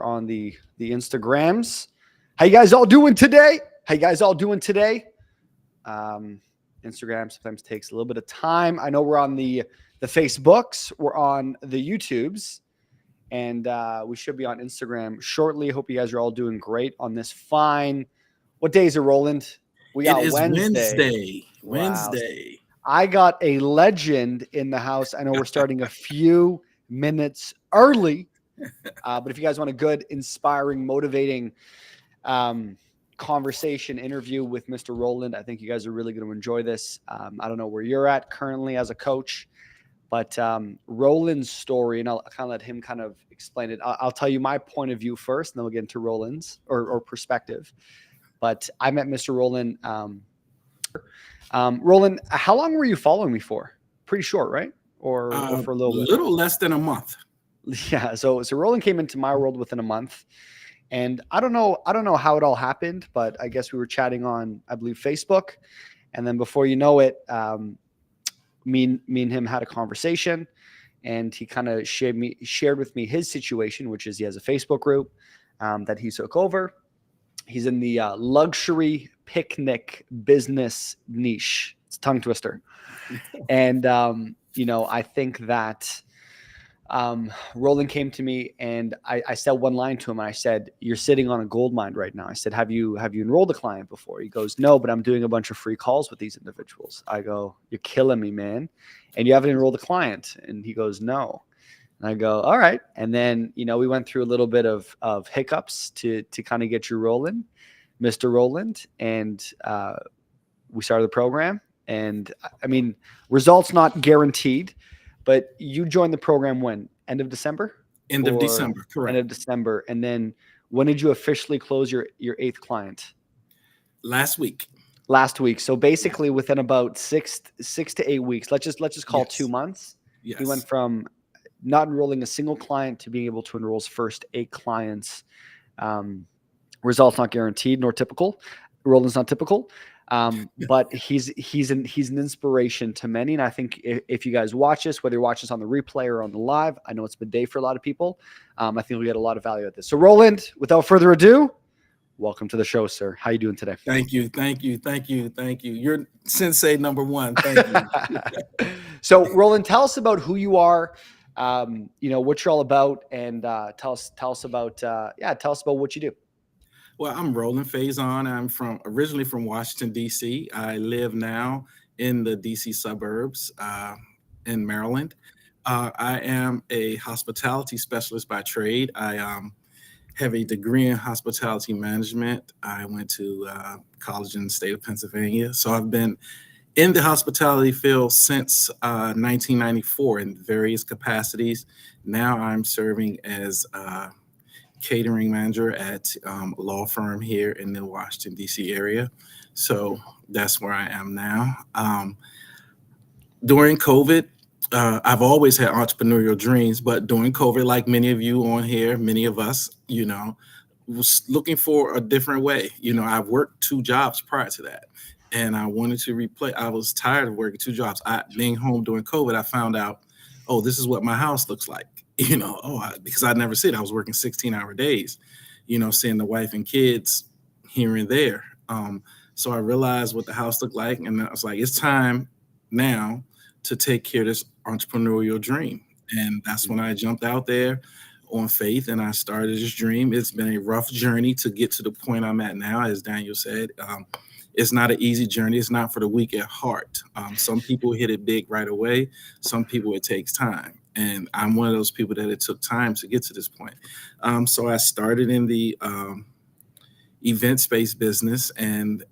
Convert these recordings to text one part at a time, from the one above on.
on the Instagrams. How you guys all doing today? How you guys all doing today? Instagram sometimes takes a little bit of time. I know we're on the Facebooks, we're on the YouTubes, and we should be on Instagram shortly. Hope you guys are all doing great on this fine. What day is it, Roland? We It got is Wednesday. Wow. Wednesday. I got a legend in the house. I know we're starting a few minutes early, but if you guys want a good, inspiring, motivating conversation interview with Mr. Roland, I think you guys are really going to enjoy this. I don't know where you're at currently as a coach, but Roland's story, and I'll kind of let him kind of explain it. I'll tell you my point of view first, and then we'll get into Roland's or perspective. But I met Mr. Roland. Roland, how long were you following me for? Pretty short, right? Or for a little bit? A little less than a month. Yeah. So Roland came into my world within a month, and I don't know how it all happened, but I guess we were chatting on, I believe, Facebook, and then before you know it, me and him had a conversation, and he kind of shared with me his situation, which is he has a Facebook group that he took over. He's in the luxury picnic business niche. It's a tongue twister. And, I think that Roland came to me, and I said one line to him. And I said, "You're sitting on a gold mine right now." I said, have you enrolled a client before? He goes, "No, but I'm doing a bunch of free calls with these individuals." I go, "You're killing me, man. And you haven't enrolled a client?" And he goes, "No." And I go, "All right." And then, we went through a little bit of hiccups to kind of get you rolling, Mr. Roland. And we started the program. And I mean, results not guaranteed, but you joined the program when? End of December? End of December, correct. End of December. And then when did you officially close your eighth client? Last week. Last week. So basically within about six to 8 weeks, let's just call 2 months. Yes. He went from not enrolling a single client to being able to enroll his first 8 clients. Results not guaranteed nor typical. Roland's not typical. But he's an inspiration to many. And I think if you guys watch this, whether you watch this on the replay or on the live, I know it's midday for a lot of people. I think we'll get a lot of value at this. So Roland, without further ado, welcome to the show, sir. How you doing today? Thank you. You're sensei number one. Thank you. So Roland, tell us about who you are, what you're all about, and tell us about what you do. Well, I'm Roland Faison. I'm originally from Washington, D.C. I live now in the D.C. suburbs in Maryland. I am a hospitality specialist by trade. I have a degree in hospitality management. I went to college in the state of Pennsylvania. So I've been in the hospitality field since 1994 in various capacities. Now I'm serving as catering manager at a law firm here in the Washington, D.C. area. So that's where I am now. During COVID, I've always had entrepreneurial dreams, but during COVID, like many of you on here, many of us, was looking for a different way. I've worked 2 jobs prior to that, and I wanted to replace. I was tired of working 2 jobs. Being home during COVID, I found out, oh, this is what my house looks like. Because I'd never seen it. I was working 16-hour days, seeing the wife and kids here and there. So I realized what the house looked like, and I was like, it's time now to take care of this entrepreneurial dream. And that's when I jumped out there on faith, and I started this dream. It's been a rough journey to get to the point I'm at now, as Daniel said. It's not an easy journey. It's not for the weak at heart. Some people hit it big right away. Some people, it takes time. And I'm one of those people that it took time to get to this point. So I started in the event-based business, and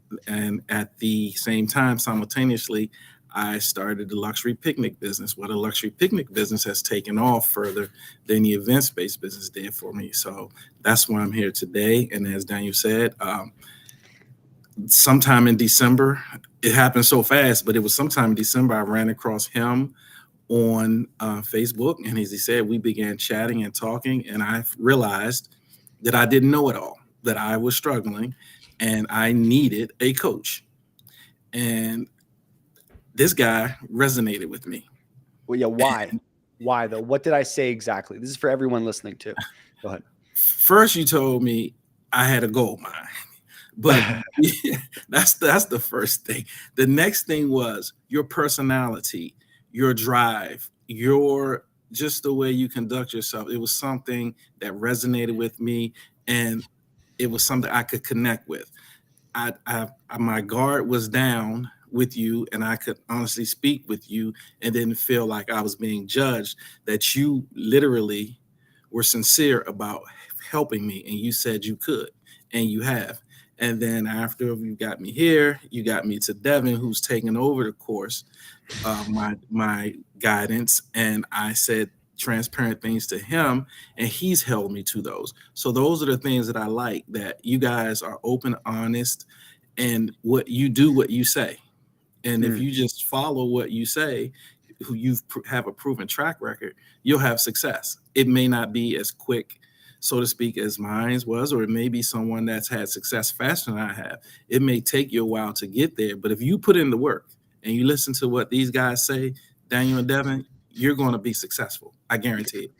at the same time, simultaneously, I started the luxury picnic business. Well, the luxury picnic business has taken off further than the event-based business did for me. So that's why I'm here today. And as Daniel said, sometime in December, it happened so fast, but it was sometime in December I ran across him on Facebook, and as he said, we began chatting and talking, and I realized that I didn't know it all, that I was struggling, and I needed a coach. And this guy resonated with me. Well, yeah, why? Why though? What did I say exactly? This is for everyone listening too. Go ahead. First, you told me I had a gold mine, but that's the first thing. The next thing was your personality, your drive, your just the way you conduct yourself. It was something that resonated with me, and it was something I could connect with. My guard was down with you, and I could honestly speak with you, and didn't feel like I was being judged. That you literally were sincere about helping me, and you said you could, and you have. And then after you got me here, you got me to Devin, who's taken over the course, my guidance, and I said transparent things to him, and he's held me to those. So those are the things that I like, that you guys are open, honest, and what you do, what you say. And if Mm. you just follow what you say, who you have a proven track record, you'll have success. It may not be as quick, so to speak, as mine was, or it may be someone that's had success faster than I have. It may take you a while to get there, but if you put in the work and you listen to what these guys say, Daniel and Devin, you're going to be successful. I guarantee it.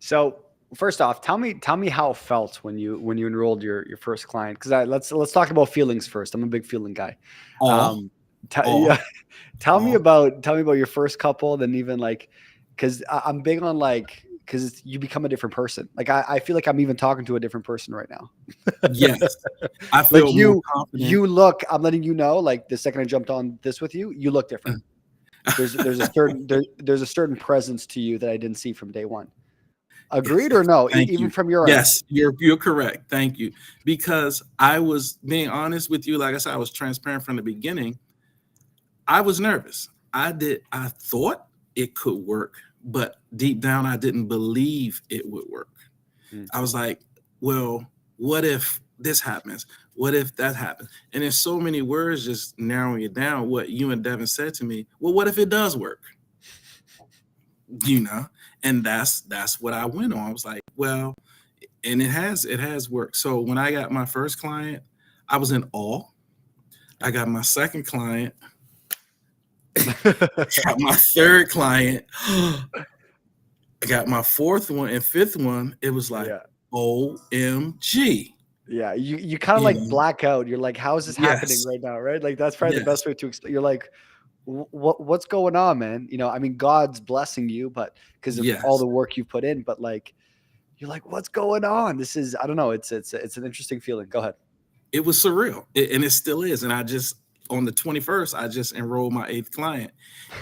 So first off, tell me how it felt when you enrolled your first client. Because let's talk about feelings first. I'm a big feeling guy. All, Um, all, yeah, all. tell me about your first couple, then even like, because I'm big on like, because you become a different person. Like I feel like I'm even talking to a different person right now. Yes, I Like feel more confident. you look. I'm letting you know. Like the second I jumped on this with you, you look different. There's a certain there's a certain presence to you that I didn't see from day one. Yes, Agreed or no? thank Even you. from your end. Yes, you're correct. Thank you. Because I was being honest with you. Like I said, I was transparent from the beginning. I was nervous. I thought it could work, but deep down I didn't believe it would work. Mm. I was like, well, what if this happens? What if that happens? And in so many words, just narrowing it down, what you and Devin said to me, well, what if it does work? You know, and that's what I went on. I was like, well, and it has worked. So when I got my first client, I was in awe. I got my second client, got my third client, I got my fourth one and fifth one. It was like, Yeah. OMG. Yeah. You kind of You like know, black out. You're like, how is this happening yes, right now? Right. Like that's probably the yes, best way to explain. You're like, what's going on, man? You know, I mean, God's blessing you, but because of all yes. the work you've put in, but like, you're like, what's going on? This is, I don't know. It's an interesting feeling. Go ahead. It was surreal, and it still is. And I just on the 21st, I just enrolled my eighth client.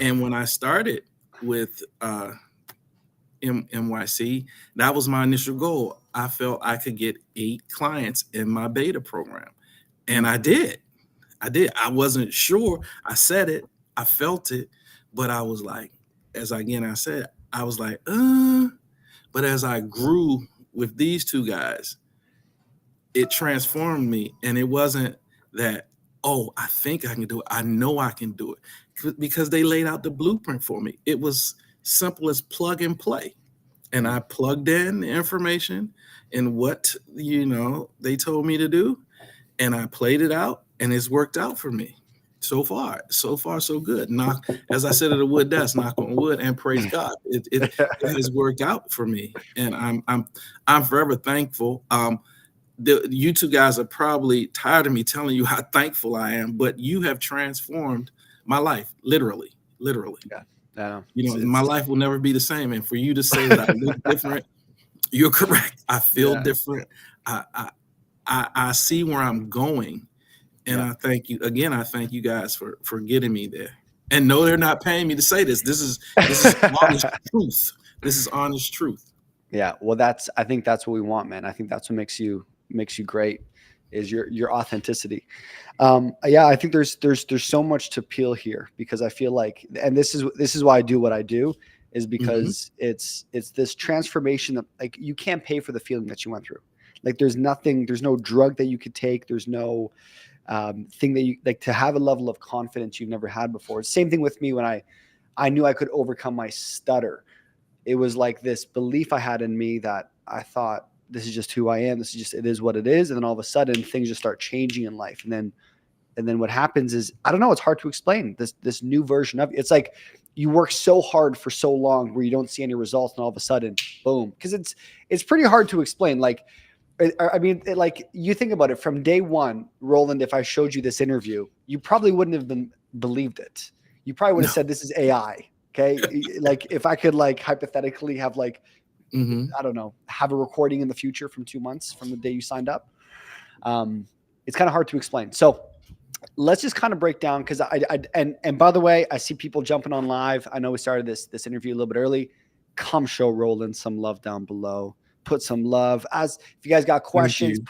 And when I started with NYC, that was my initial goal. I felt I could get 8 clients in my beta program. And Mm. I did. I did. I wasn't sure. I said it. I felt it. But I was like, I said, I was like, But as I grew with these two guys, it transformed me. And it wasn't that, oh, I think I can do it. I know I can do it. Because they laid out the blueprint for me. It was simple as plug and play. And Mm. I plugged in the information and what they told me to do, and I played it out, and it's worked out for me so far. So far, so good. Knock, as I said at the wood desk, knock on wood, and praise God, it has worked out for me, and I'm forever thankful. You two guys are probably tired of me telling you how thankful I am, but you have transformed my life, literally, literally. Yeah. Yeah. My life will never be the same. And for you to say that I look different, you're correct. I feel Yeah. different. I see where I'm going, and Yeah. I thank you again. I thank you guys for getting me there. And no, they're not paying me to say this. This is honest truth. This is honest truth. Yeah. Well, I think that's what we want, man. I think that's what makes you great is your authenticity. Yeah, I think there's so much to peel here because I feel like, and this is why I do what I do is Hmm. because it's this transformation that like you can't pay for the feeling that you went through. Like there's no drug that you could take. There's no thing that you like to have a level of confidence you've never had before. Same thing with me when I knew I could overcome my stutter. It was like this belief I had in me that I thought this is just who I am. This is just, it is what it is. And then all of a sudden things just start changing in life. And then what happens is, I don't know, it's hard to explain this new version of it's like you work so hard for so long where you don't see any results. And all of a sudden, boom, because it's pretty hard to explain. Like I mean, like you think about it from day one, Roland. If I showed you this interview, you probably wouldn't have believed it. You probably would have No. said this is AI. Okay, like if I could like hypothetically have like Hmm. I don't know have a recording in the future from 2 months from the day you signed up, um, it's kind of hard to explain. So let's just kind of break down because and by the way, I see people jumping on live. I know we started this interview a little bit early. Come show Roland some love down below. Put some love. As if you guys got Thank questions, you.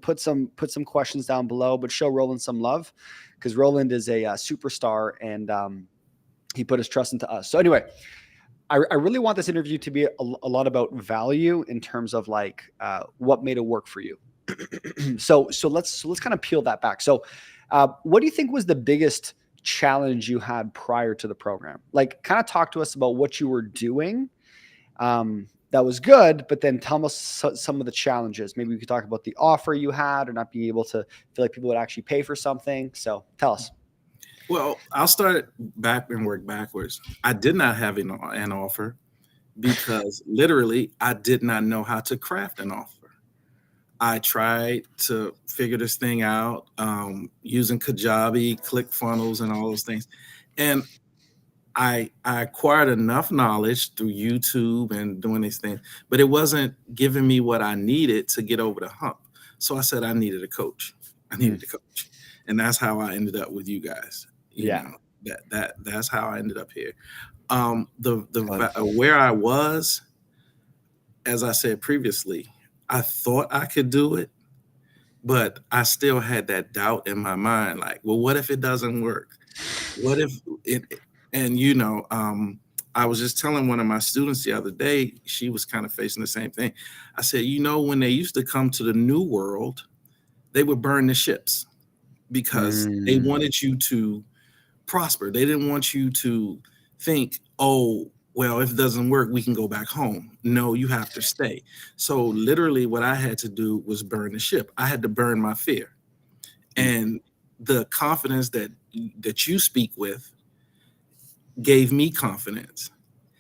put some questions down below. But show Roland some love because Roland is a superstar and he put his trust into us. So anyway, I really want this interview to be a lot about value in terms of like what made it work for you. So let's kind of peel that back. So, what do you think was the biggest challenge you had prior to the program? Like, kind of talk to us about what you were doing that was good, but then tell us some of the challenges. Maybe we could talk about the offer you had, or not being able to feel like people would actually pay for something. So, tell us. Well, I'll start back and work backwards. I did not have an offer because literally I did not know how to craft an offer. I tried to figure this thing out using Kajabi, ClickFunnels, and all those things. And I acquired enough knowledge through YouTube and doing these things, but it wasn't giving me what I needed to get over the hump. So I said I needed a coach. I Mm, needed a coach, and that's how I ended up with you guys. You yeah, know that's how I ended up here. fun. Where I was, as I said previously, I thought I could do it, but I still had that doubt in my mind. Like, well, what if it doesn't work? What if it? And I was just telling one of my students the other day. She was kind of facing the same thing. I said, when they used to come to the new world, they would burn the ships because they Mm, wanted you to prosper. They didn't want you to think, oh, well, if it doesn't work, we can go back home. No, you have to stay. So literally what I had to do was burn the ship. I had to burn my fear. mm, And the confidence that you speak with gave me confidence.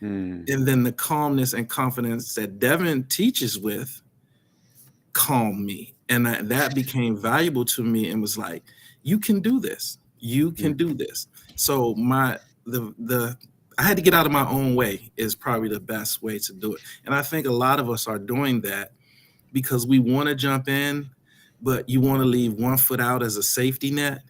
mm, And then the calmness and confidence that Devin teaches with calmed me. And that became valuable to me and was like, you can do this. You can mm, do this. So the I had to get out of my own way is probably the best way to do it. And I think a lot of us are doing that because we want to jump in, but you want to leave one foot out as a safety net.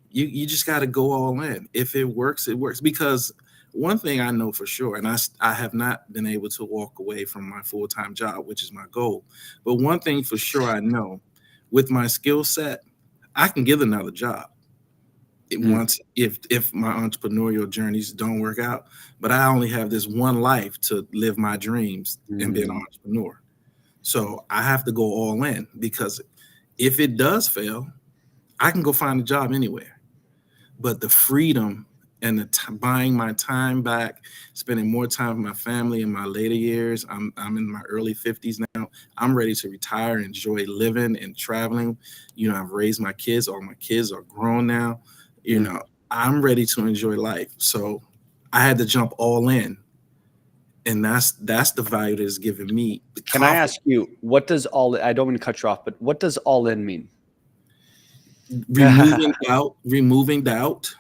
You just got to go all in. If it works, it works. Because one thing I know for sure, and I have not been able to walk away from my full-time job, which is my goal. But one thing for sure I know, with my skill set, I can get another job mm, once if my entrepreneurial journeys don't work out. But I only have this one life to live my dreams and be an mm. entrepreneur. So I have to go all in because if it does fail, I can go find a job anywhere. But the freedom and buying my time back, spending more time with my family in my later years. I'm in my early 50s now. I'm ready to retire, enjoy living and traveling. I've raised my kids. All my kids are grown now. Mm. I'm ready to enjoy life. So I had to jump all in. And that's the value that is giving me the Can I confidence. ask you, what does I don't mean to cut you off, but what does all in mean? Removing doubt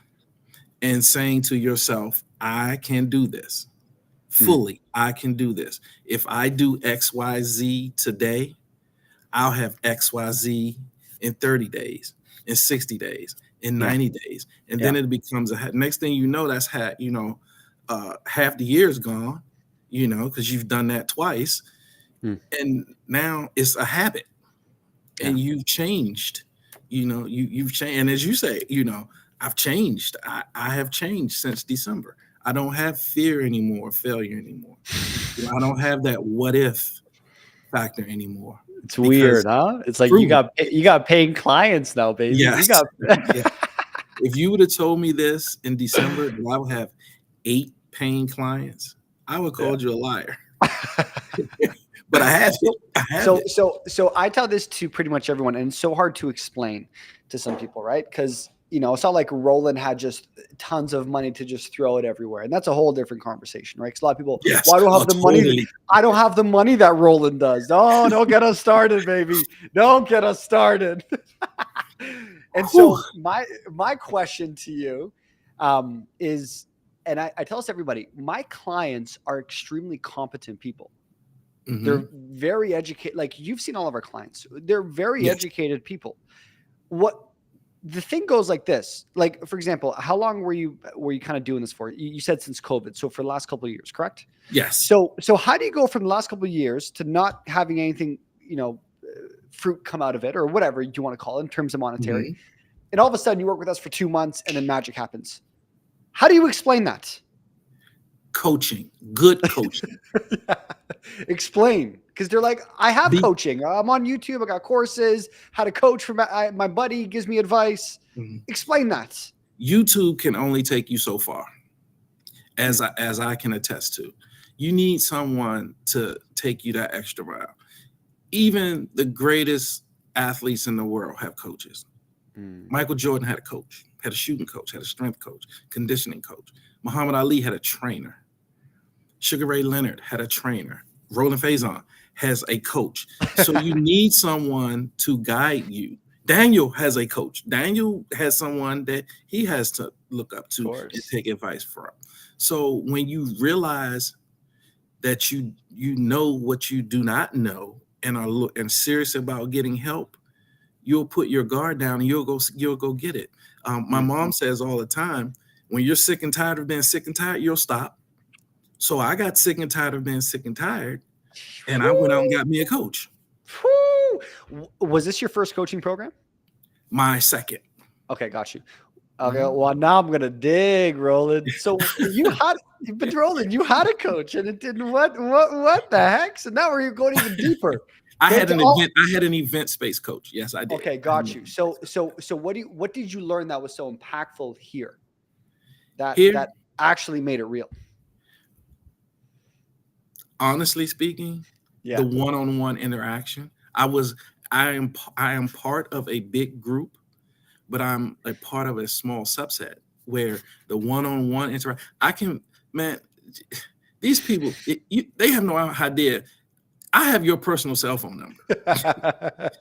and saying to yourself, I can do this Mm, fully. I can do this. If I do XYZ today, I'll have XYZ in 30 days, in 60 days, in yeah, 90 days. And yeah. then it becomes next thing you know, that's half the year is gone, because you've done that twice. Mm, And now it's a habit yeah. and you've changed. You've changed. And as you say, I've changed. I have changed since December. I don't have fear anymore, failure anymore. I don't have that what if factor anymore It's because weird, huh? It's like proven. you got paying clients now, baby. You Yes. got Yeah. If you would have told me this in December that I would have 8 paying clients, I would have yeah. called you a liar. But I have it. So, I have so it. so so I tell this to pretty much everyone, and it's so hard to explain to some people, right? Because it's not like Roland had just tons of money to just throw it everywhere. And that's a whole different conversation, right? Because a lot of people, Yes. well, I don't have the money. Totally. I don't have the money that Roland does. No, don't get us started, baby. Don't get us started. And so my question to you is, and I tell this to everybody, my clients are extremely competent people. Mhm. They're very educated. Like, you've seen all of our clients. They're very Yes. educated people. What the thing goes like this, like, for example, how long were you kind of doing this for? You said since COVID. So for the last couple of years, correct? Yes. So how do you go from the last couple of years to not having anything, fruit come out of it, or whatever you want to call it in terms of monetary? Mhm. And all of a sudden you work with us for 2 months and then magic happens. How do you explain that? Coaching, good coaching. Yeah. Explain, because they're like, I have coaching. I'm on YouTube. I got courses. How to coach from my buddy gives me advice. Mhm. Explain that. YouTube can only take you so far, as I can attest to. You need someone to take you that extra mile. Even the greatest athletes in the world have coaches. Michael Jordan had a coach, had a shooting coach, had a strength coach, conditioning coach. Muhammad Ali had a trainer. Sugar Ray Leonard had a trainer. Roland Faison has a coach. So you need someone to guide you. Daniel has a coach. Daniel has someone that he has to look up to and take advice from. So when you realize that you know what you do not know and are serious about getting help, you'll put your guard down and you'll go get it. My mom says all the time, when you're sick and tired of being sick and tired, you'll stop. So I got sick and tired of being sick and tired, and I went out and got me a coach. Was this your first coaching program? My second. Okay, got you. Okay, well, now I'm gonna dig, Roland. So Roland, you had a coach, and it didn't. What the heck? So now we're going even deeper. I had an event space coach. Yes, I did. Okay, got you. So what did you learn that was so impactful here? That actually made it real. Honestly speaking, the one-on-one interaction. I am part of a big group, but I'm a part of a small subset where the one-on-one interaction. These people, they have no idea. I have your personal cell phone number.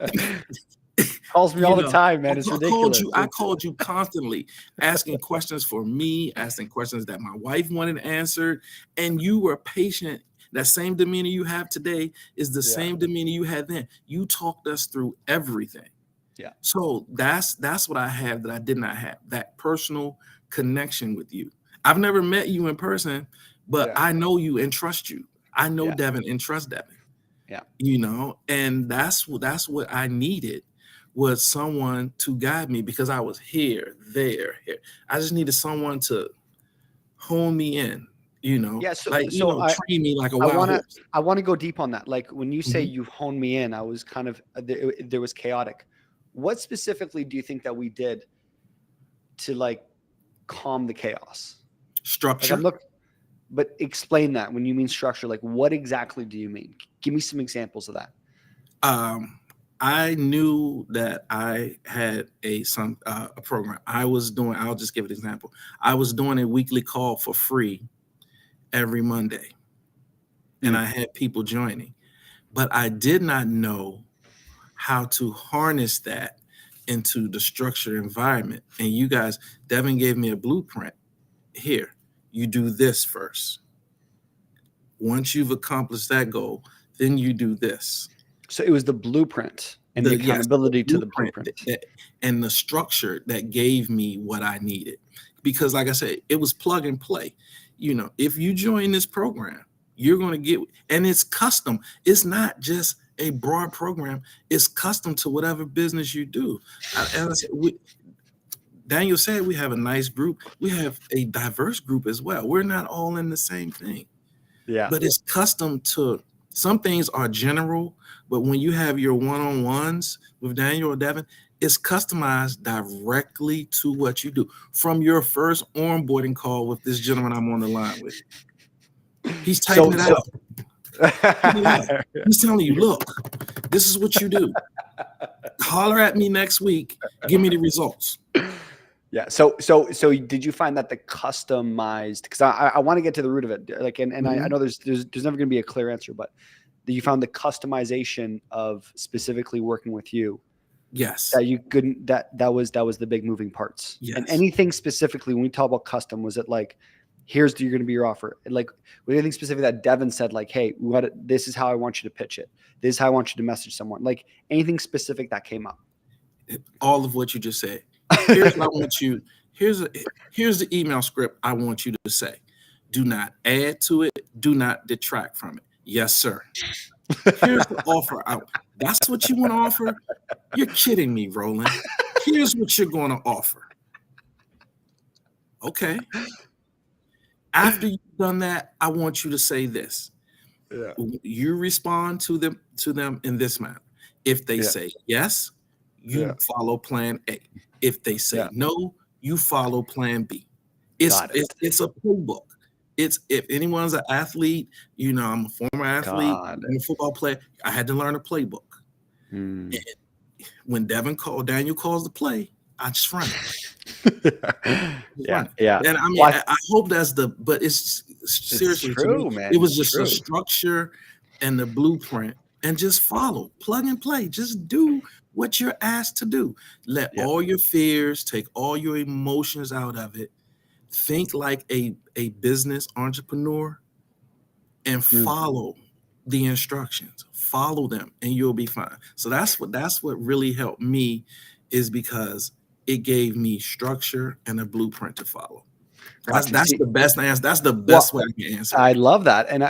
Calls me all the time, man. It's ridiculous. I called you constantly, asking questions for me, asking questions that my wife wanted answered, and you were patient. That same demeanor you have today is the same demeanor you had then. You talked us through everything. Yeah. So that's what I have that I did not have, that personal connection with you. I've never met you in person, but I know you and trust you. I know Devin and trust Devin. Yeah. And that's what I needed, was someone to guide me, because I was here. I just needed someone to hone me in. Train me like a wild horse. I want to go deep on that. Like, when you say you honed me in, I was kind of there was chaotic. What specifically do you think that we did to calm the chaos? Structure. But explain that. When you mean structure, what exactly do you mean? Give me some examples of that. I knew that I had a program I was doing. I'll just give an example. I was doing a weekly call for free every Monday, and I had people joining, but I did not know how to harness that into the structured environment. And you guys, Devin gave me a blueprint. Here, you do this first. Once you've accomplished that goal, then you do this. So it was the blueprint and the accountability to the blueprint and the structure that gave me what I needed. Because, like I said, it was plug and play. If you join this program, you're going to get, and it's custom. It's not just a broad program. It's custom to whatever business you do. As I said, Daniel said we have a nice group. We have a diverse group as well. We're not all in the same thing. Yeah. But it's custom to, some things are general, but when you have your one-on-ones with Daniel or Devin, it's customized directly to what you do. From your first onboarding call with this gentleman I'm on the line with, he's typing it out. He's telling you, look, this is what you do. Holler at me next week. Give me the results. Yeah. So did you find that the customized, because I want to get to the root of it. Like, and I Mhm. know there's never going to be a clear answer, but that you found the customization of specifically working with you, Yes. that you couldn't, that was the big moving parts. And Yes. anything specifically when we talk about custom, was it like, here's you're going to be your offer? Like, was anything specific that Devin said, like, hey, this is how I want you to pitch it. This is how I want you to message someone. Like anything specific that came up. All of what you just said. Here's what I want you. Here's a here's the email script I want you to say. Do not add to it. Do not detract from it. Yes, sir. Here's the offer out. That's what you want to offer? You're kidding me, Roland. Here's what you're going to offer. Okay. After you've done that, I want you to say this. Yeah. You respond to them in this manner. If they Yeah. say yes, Yeah. you follow plan A. If they say Yeah. no, you follow plan B. It's Got it's, it. it's a playbook. It's if anyone's an athlete, I'm a former athlete, Got I'm it. a football player. I had to learn a playbook. Hmm. And when Daniel calls the play, I just run it. Just Yeah. run it. Yeah. And I mean, Well, I hope but it's it's seriously to me, true, man. it was It's just a true. structure and the blueprint, and just follow, plug and play. Just do what you're asked to do. Let Yeah. all your fears, take all your emotions out of it. Think like a business entrepreneur and Mm. follow the instructions. Follow them and you'll be fine. So that's what really helped me, is because it gave me structure and a blueprint to follow. That's Got you. that's See, the best answer. That's the well, best way I can answer I it. love that, and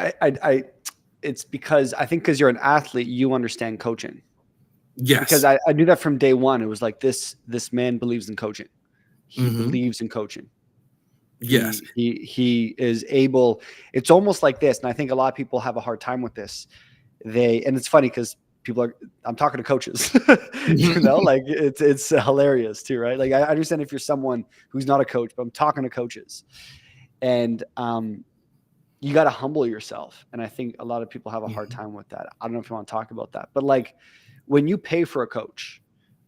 it's because I think, because you're an athlete, you understand coaching. Because Yes. I knew that from day one. It was like, this man believes in coaching. He Hmm. believes in coaching. Yes. He is able. It's almost like this, and I think a lot of people have a hard time with this. And it's funny because I'm talking to coaches, Mhm. like it's hilarious too, right? Like I understand if you're someone who's not a coach, but I'm talking to coaches, and you got to humble yourself. And I think a lot of people have a hard Mhm. time with that. I don't know if you want to talk about that, but like when you pay for a coach,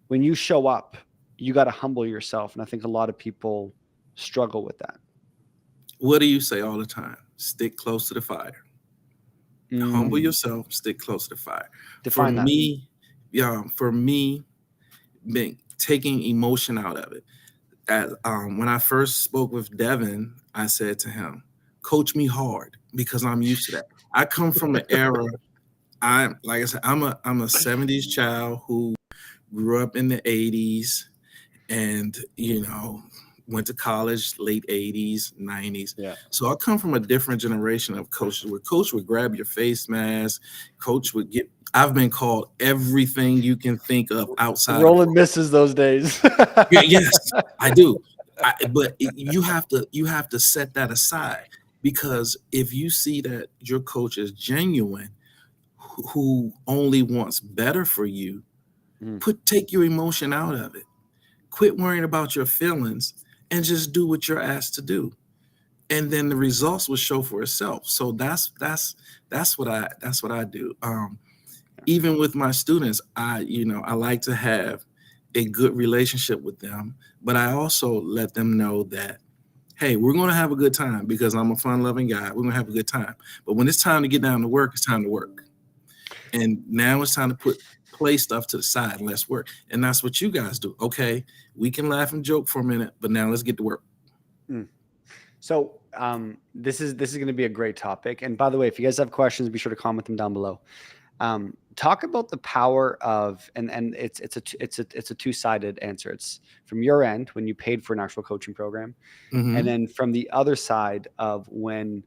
when you show up, you got to humble yourself. And I think a lot of people struggle with that. What do you say all the time? Stick close to the fire. Humble Mm, yourself, stick close to the fire. For define that. me, taking emotion out of it. When I first spoke with Devin, I said to him, "Coach me hard because I'm used to that. I come from an era. I'm like I said, I'm a '70s child who grew up in the '80s, and went to college late '80s, '90s. Yeah. So I come from a different generation of coaches, where coach would grab your face mask, coach would get. I've been called everything you can think of outside of Roland misses those days. yeah, yes, I do. You have to set that aside, because if you see that your coach is genuine, who only wants better for you, Mm, take your emotion out of it. Quit worrying about your feelings and just do what you're asked to do, and then the results will show for itself. So that's what I do. Even with my students, I like to have a good relationship with them, but I also let them know that, hey, we're going to have a good time, because I'm a fun loving guy. We're going to have a good time, but when it's time to get down to work, it's time to work. And now it's time to play stuff to the side and let's work. And that's what you guys do. Okay, we can laugh and joke for a minute, but now let's get to work. mm. So this is going to be a great topic. And by the way, if you guys have questions, be sure to comment them down below. Talk about the power of, and it's a two-sided answer. It's from your end when you paid for an actual coaching program, and Hmm. then from the other side of when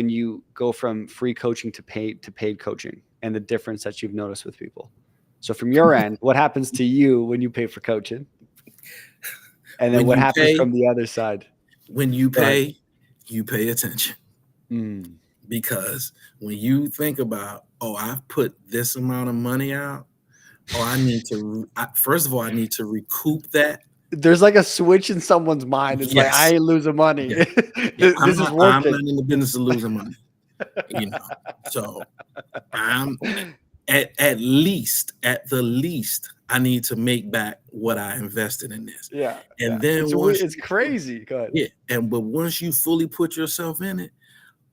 you go from free coaching to paid coaching, and the difference that you've noticed with people. So from your end, what happens to you when you pay for coaching? And then When what you happens pay, from the other side? when you Go ahead. pay, you pay attention, Mm, because when you think about, oh, I've put this amount of money out, oh, first of all, I need to recoup that. there's like a switch in someone's mind. It's like, I Yes, ain't losing money. yeah, yeah. I'm This is not. worth I'm it. not in the business of losing money. So I'm at the least. I need to make back what I invested in this. Yeah. And Yeah. then once It's crazy. Go ahead. yeah, but once you fully put yourself in it,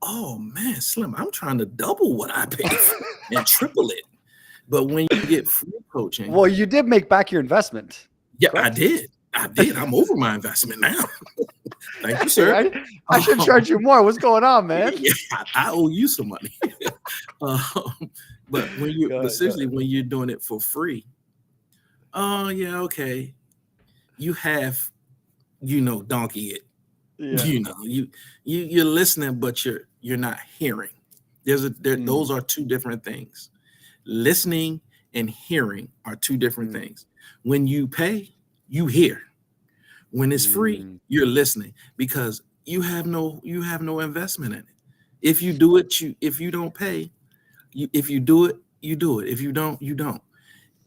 oh man, Slim, I'm trying to double what I paid for and triple it. But when you get free coaching, Well, you did make back your investment. yeah, I Correct? did. I did. I'm over my investment now. Thank you, Hey, sir. I should charge you more. What's going on, man? Yeah, I owe you some money. But when you, Go but ahead, go seriously, ahead. when you're doing it for free, oh yeah, okay, you have, donkey it. Yeah. You're listening, but you're not hearing. Those Mm, are two different things. Listening and hearing are two different mm, things. When you pay, you hear. When it's free, mm, you're listening because you have no investment in it. If you do it, if you don't pay, if you do it, you do it. If you don't, you don't.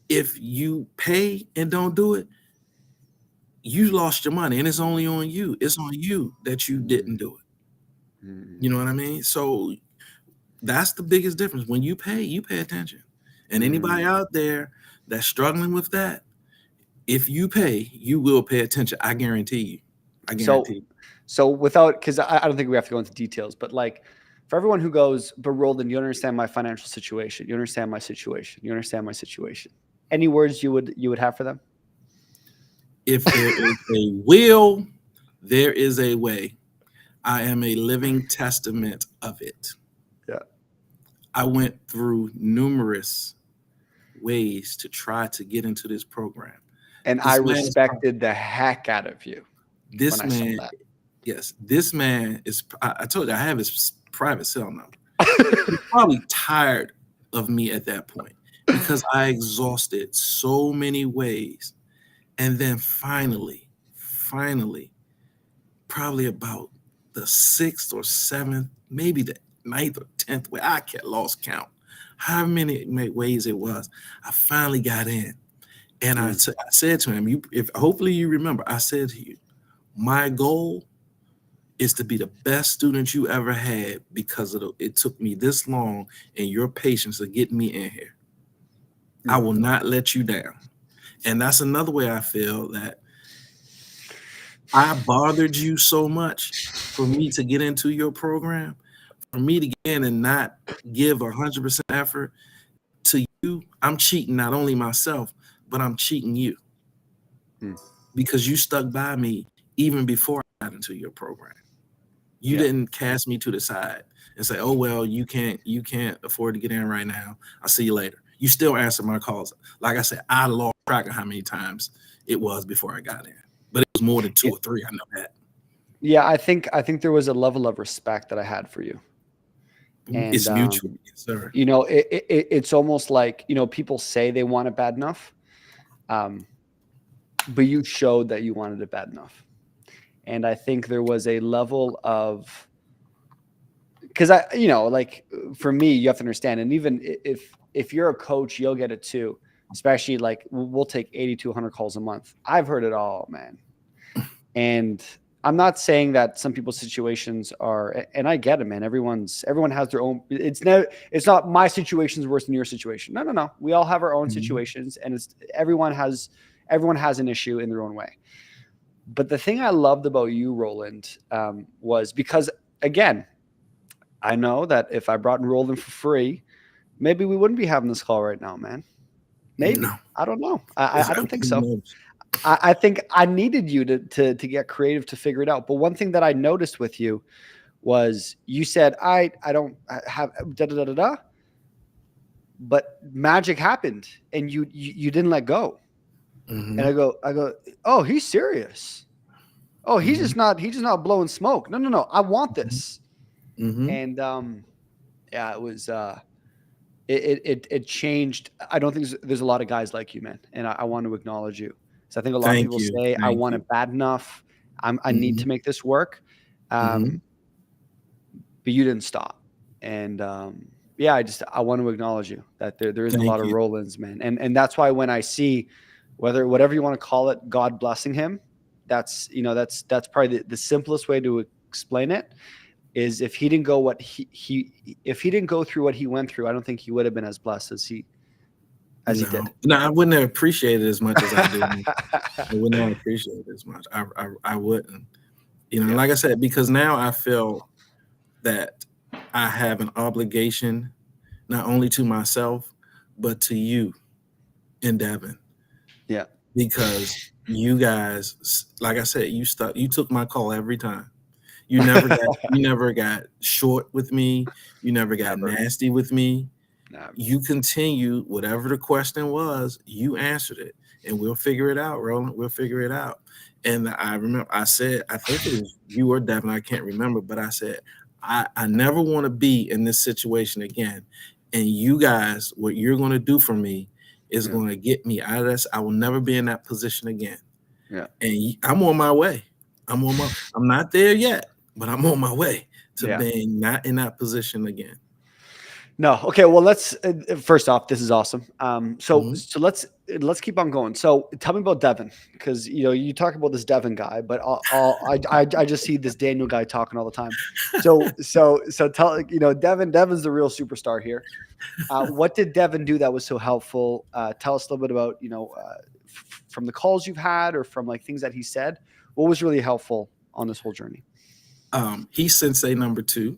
If you pay and don't do it, you lost your money and it's only on you. It's on you that you didn't mm, do it. mm, You know what I mean? So that's the biggest difference. When you pay attention. And anybody mm. out there that's struggling with that, if you pay, you will pay attention. I guarantee you. I So, guarantee you. because I don't think we have to go into details, but like for everyone who goes, but Roland, you understand my financial situation. You understand my situation. You understand my situation. Any words you would have for them? If there is a will, there is a way. I am a living testament of it. Yeah. I went through numerous ways to try to get into this program. And I This man is respected the heck out of you when this I saw man, yes, this man is. I told you I have his private cell number. He's that. probably tired of me at that point because I exhausted so many ways, and then finally, probably about the sixth or seventh, maybe the ninth or 10th way. I lost count. How many ways it was. I finally got in. And I Mm, said to him, if hopefully you remember, I said to you, my goal is to be the best student you ever had because it took me this long and your patience to get me in here. I mm. will not let you down. And that's another way I feel that I bothered you so much for me to get into your program, for me to get in and not give 100% effort to you. I'm cheating not only myself, but I'm cheating you Mm. because you stuck by me even before I got into your program. You Yeah. didn't cast me to the side and say, "Oh well, you can't afford to get in right now. I'll see you later." You still answer my calls. Like I said, I lost track of how many times it was before I got in, but it was more than two Yeah. or three. I know that. Yeah. I think there was a level of respect that I had for you. And, It's mutual, yes, sir. it's almost like, people say they want it bad enough. Um, but you showed that you wanted it bad enough. And I think there was a level of, because like for me, you have to understand, and even if you're a coach, you'll get it too. Especially like we'll take 80 to 100 calls a month. I've heard it all, man. And I'm not saying that some people's situations are, and I get it, man. Everyone has their own. It's not my situation's worse than your situation. No, no, no. We all have our own Mhm. situations, and everyone has an issue in their own way. But the thing I loved about you, Roland, was because, again, I know that if I brought in Roland for free, maybe we wouldn't be having this call right now, man. No, Maybe. I don't know. I don't think who so. knows? I think I needed you to get creative to figure it out. But one thing that I noticed with you was you said I don't have da da da da da, but magic happened and you didn't let go. And Hmm. I go, oh, he's serious. Oh, Hmm. he's just not blowing smoke. No, no, no. I want this. Hmm. And yeah, it was it changed. I don't think there's a lot of guys like you, man. And I want to acknowledge you. So I think a lot of Thank people you, say I thank want you. it bad enough. I need Hmm. to make this work. Hmm. Um, but you didn't stop. And yeah, I want to acknowledge you that there is a lot Thank of you. Rolands, man. And that's why when I see whatever you want to call it, God blessing him, that's probably the simplest way to explain it is if he didn't go through what he went through, I don't think he would have been as blessed as as he did. No, I wouldn't have appreciated it as much as I do. I would not appreciate it as much. I wouldn't. Yeah. Like I said, because now I feel that I have an obligation not only to myself, but to you and Devin. Yeah. Because you guys, like I said, you took my call every time. You never got short with me. You never got Never. nasty with me. Never. You continued whatever the question was, you answered it, and we'll figure it out, Roland. We'll figure it out. And I remember I said, I think it was you or Devin, I can't remember, but I said, I never want to be in this situation again. And you guys, what you're going to do for me is going to get me out of this. I will never be in that position again. Yeah. And I'm on my way. I'm not there yet, but I'm on my way to being not in that position again. No. Okay. Well, let's first off, this is awesome. So let's keep on going. So tell me about Devin, because you talk about this Devin guy, but I just see this Daniel guy talking all the time. So tell Devin's the real superstar here. What did Devin do that was so helpful? Tell us a little bit about from the calls you've had or from like things that he said. What was really helpful on this whole journey? He's sensei number 2.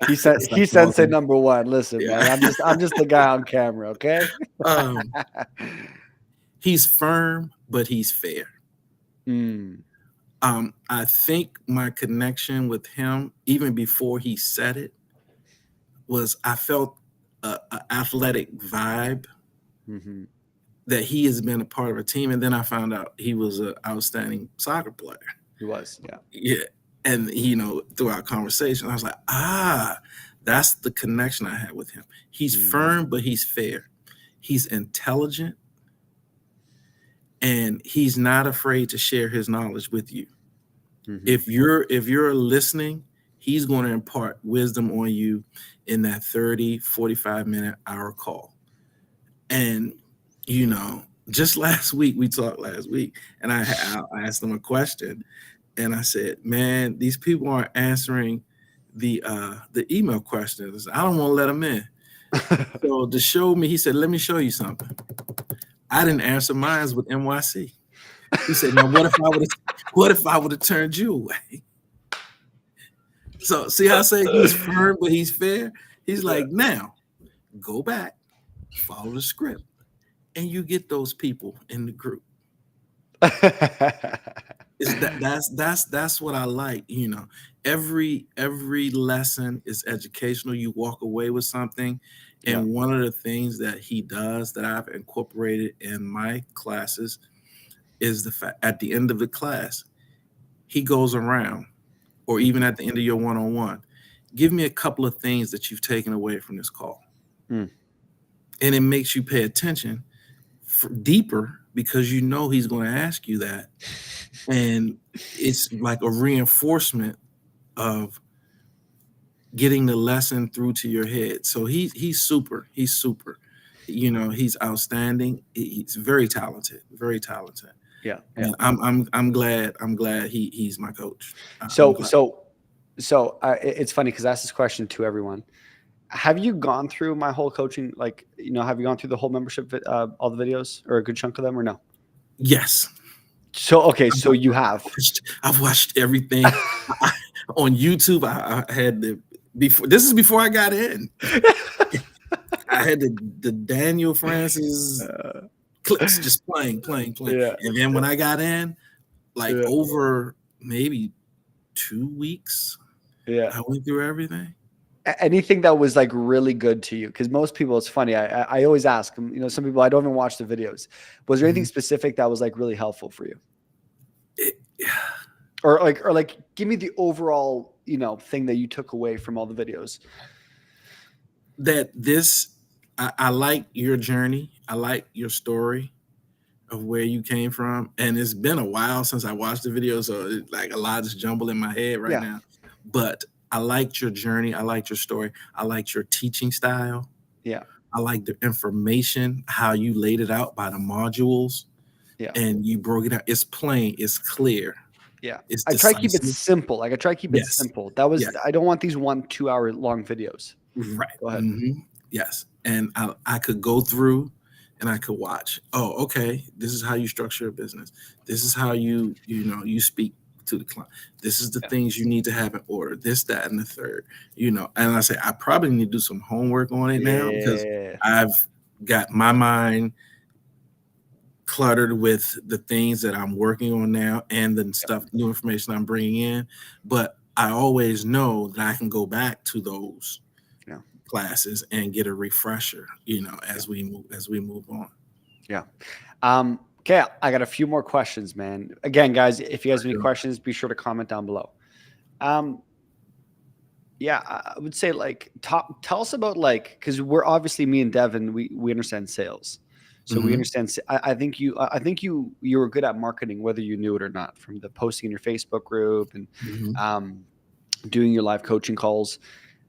He sensei number 1. Listen, man, I'm just the guy on camera, okay? He's firm, but he's fair. I think my connection with him, even before he said it, was I felt an athletic vibe that he has been a part of a team, and then I found out he was an outstanding soccer player. He was, yeah. And, through our conversation, I was like, that's the connection I had with him. He's firm, but he's fair. He's intelligent, and he's not afraid to share his knowledge with you. If you're listening, he's going to impart wisdom on you in that 30, 45-minute hour call. And, just we talked last week, and I asked him a question. And I said, man, these people aren't answering the email questions. I don't want to let them in. So to show me, he said, let me show you something. I didn't answer mine with NYC. He said, now what if I would have turned you away? So see how I say he's firm, but he's fair? He's like, now go back, follow the script, and you get those people in the group. That's what I like. Every lesson is educational. You walk away with something. And one of the things that he does that I've incorporated in my classes is the fact at the end of the class, he goes around, or even at the end of your one-on-one, give me a couple of things that you've taken away from this call. And it makes you pay attention deeper, because he's going to ask you that. And it's like a reinforcement of getting the lesson through to your head. So he's super. He's super. He's outstanding. He's very talented. Very talented. Yeah. And I'm glad he's my coach. So it's funny because I asked this question to everyone. Have you gone through my whole coaching? Like, have you gone through the whole membership, all the videos, or a good chunk of them, or no? Yes. So, okay. So you have. I've watched everything on YouTube. I had this is before I got in. I had the Daniel Francis clips just playing. Yeah. And then when I got in, over maybe 2 weeks, I went through everything. Anything that was like really good to you? Because most people, it's funny. I always ask them, some people, I don't even watch the videos. Was there anything specific that was like really helpful for you? Or give me the overall, thing that you took away from all the videos. That I like your journey. I like your story of where you came from. And it's been a while since I watched the video. So it's like a lot is jumbled in my head right now. But I liked your journey. I liked your story. I liked your teaching style. Yeah. I like the information, how you laid it out by the modules. Yeah. And you broke it out. It's plain. It's clear. Yeah. I try to keep it simple. Like I try to keep it simple. That was, I don't want these 1-2 hour long videos. Right. Go ahead. Yes. And I could go through and I could watch. Oh, okay. This is how you structure a business. This is how you speak to the client. This is the Yeah. things you need to have in order. This, that, and the third. And I say I probably need to do some homework on it now because Yeah. I've got my mind cluttered with the things that I'm working on now and the stuff, new information I'm bringing in. But I always know that I can go back to those Yeah. classes and get a refresher, Yeah. as we move on. Yeah. Okay, I got a few more questions, man. Again, guys, if you guys have any questions, be sure to comment down below. Yeah, I would say like tell us about like because we're obviously me and Devin, we understand sales, so we Mhm. understand. I think you were good at marketing whether you knew it or not from the posting in your Facebook group and Mhm. um, doing your live coaching calls.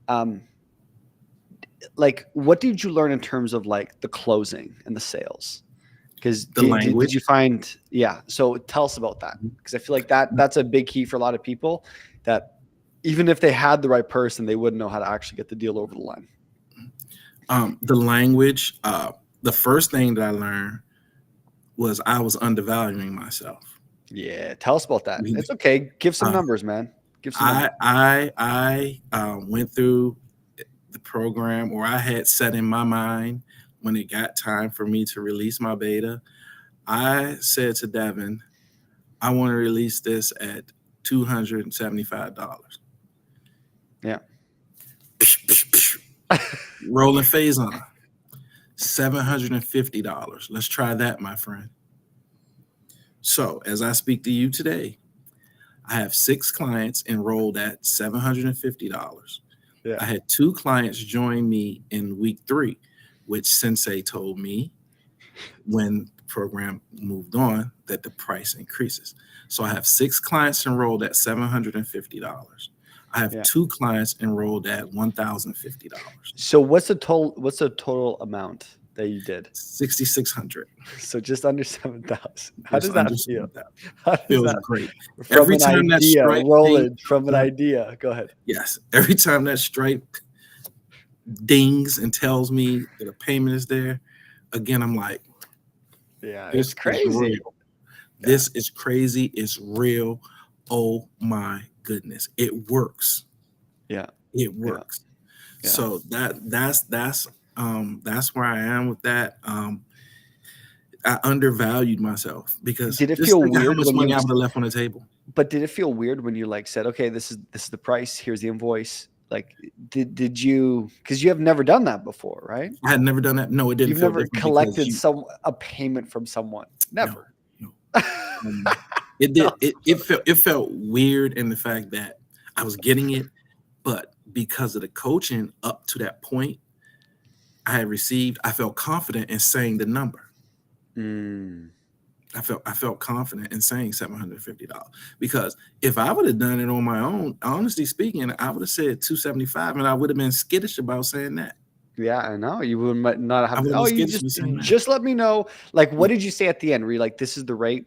Um, like, what did you learn in terms of like the closing and the sales? Because The did you language. find yeah? So tell us about that because I feel like that's a big key for a lot of people that even if they had the right person, they wouldn't know how to actually get the deal over the line. The language. The first thing that I learned was I was undervaluing myself. Yeah, tell us about that. We- It's okay. Give some Uh, numbers, man. Give some I numbers. went through the program, or I had set in my mind when it got time for me to release my beta. I said to Devin, I want to release this at $275. Yeah. Roland Faison, $750. Let's try that, my friend. So, as I speak to you today, I have 6 clients enrolled at $750. Yeah. I had 2 clients join me in week 3, which Sensei told me when the program moved on that the price increases. So I have 6 clients enrolled at $750. I have Yeah. 2 clients enrolled at $1,050. So what's the total amount that you did? 6,600. So just under 7,000. How Just does that under feel? that. How does Feels that great. from Every an time that idea, stripe thing Roland, from comes an up, idea? Go ahead. yes, every time that stripe dings and tells me that a payment is there, again, I'm like, Yeah, it's this is crazy. real. Yeah. This is crazy. It's real. Oh my goodness. It works. Yeah. It Yeah. works. Yeah. So that's where I am with that. I undervalued myself because Did it just feel think of how weird much when money you I would have left on the table. but did it feel weird when you like said, okay, this is the price, here's the invoice? Like did you because you have never done that before, right? I had never done that. No, it didn't You've feel never different because collected a payment from someone. no, Never. no. It did. It felt weird in the fact that I was getting it, but because of the coaching up to that point I had received, I felt confident in saying the number. Mm. I felt confident in saying $750 because if I would have done it on my own, honestly speaking, I would have said 275, and I would have been skittish about saying that. Yeah, I know. You would might not I have would to, have been oh, you skittish about saying that. just let me know. Like, Yeah. what did you say at the end? Were you like, this is the rate?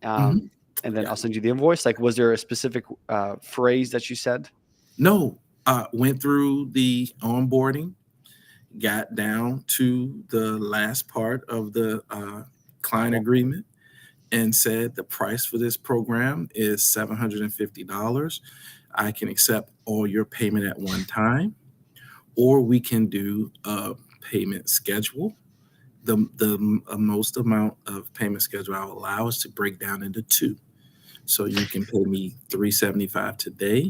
Mhm. And then Yeah. I'll send you the invoice. Like, was there a specific phrase that you said? No, went through the onboarding, got down to the last part of the client Cool. agreement, and said the price for this program is $750. I can accept all your payment at one time, or we can do a payment schedule. The most amount of payment schedule I will allow is to break down into 2. So you can pay me $375 today,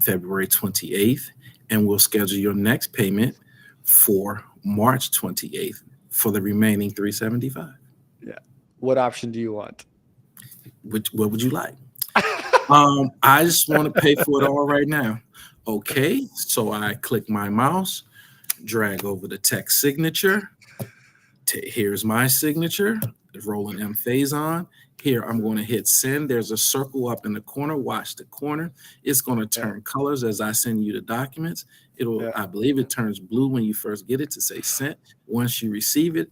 February 28th, and we'll schedule your next payment for March 28th for the remaining $375. Yeah. What option do you want? What would you like? I just want to pay for it all right now. Okay, so I click my mouse, drag over the text signature. Here's my signature, Roland M. Faison. Here, I'm going to hit send. There's a circle up in the corner. Watch the corner. It's going to Yeah. turn colors as I send you the documents. Yeah. I believe it turns blue when you first get it to say sent. Once you receive it,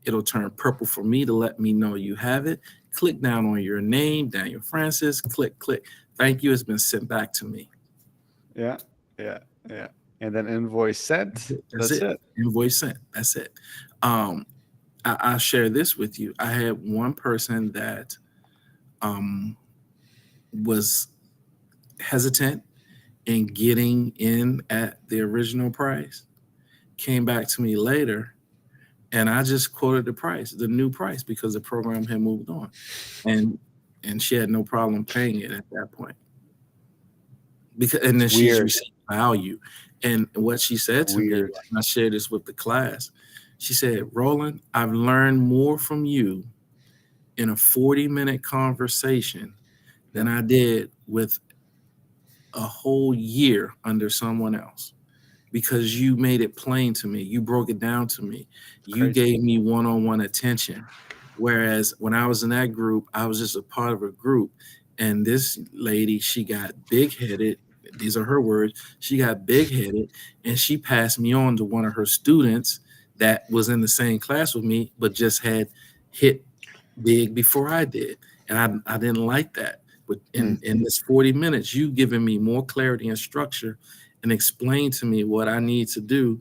it'll turn purple for me to let me know you have it. Click down on your name, Daniel Francis. Click. Thank you. It's been sent back to me. Yeah. Yeah. Yeah. And then invoice sent. That's That's it. it. Invoice sent. That's it. Um, I share this with you. I had one person that um, was hesitant in getting in at the original price, came back to me later, and I just quoted the price, the new price, because the program had moved on, and she had no problem paying it at that point. Because and It's then she's weird. received value. And what she said to me, Weird. and I shared this with the class, she said, Roland, I've learned more from you in a 40-minute conversation than Yep. I did with a whole year under someone else, because you made it plain to me. You broke it down to me. It's You crazy. gave me one-on-one attention. Whereas when I was in that group, I was just a part of a group. And this lady, she got big headed. These are her words. She got big headed, and she passed me on to one of her students that was in the same class with me, but just had hit big before I did. And I didn't like that. But Mm. in this 40 minutes, you giving me more clarity and structure and explain to me what I need to do.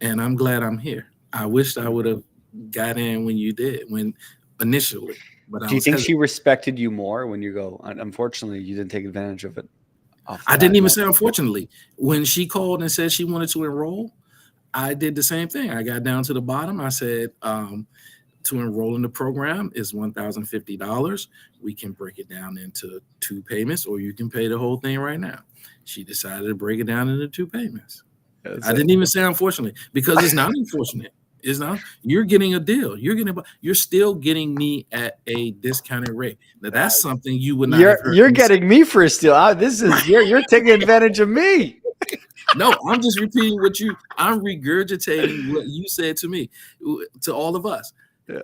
And I'm glad I'm here. I wished I would have got in when you did, when initially, but I Do you was think she hesitant. respected you more when you go? Unfortunately, you didn't take advantage of it off the I bat. didn't even No. say unfortunately. When she called and said she wanted to enroll, I did the same thing. I got down to the bottom. I said, to enroll in the program is $1,050. We can break it down into 2 payments, or you can pay the whole thing right now. She decided to break it down into 2 payments. That's I it. didn't even say unfortunately, because it's not unfortunate. It's not. You're getting a deal. You're still getting me at a discounted rate. Now Uh, that's something you would not you're have heard you're me say. getting me for a steal. This is you're taking advantage of me. No, I'm just repeating what you. I'm regurgitating what you said to me, to all of us. Yeah.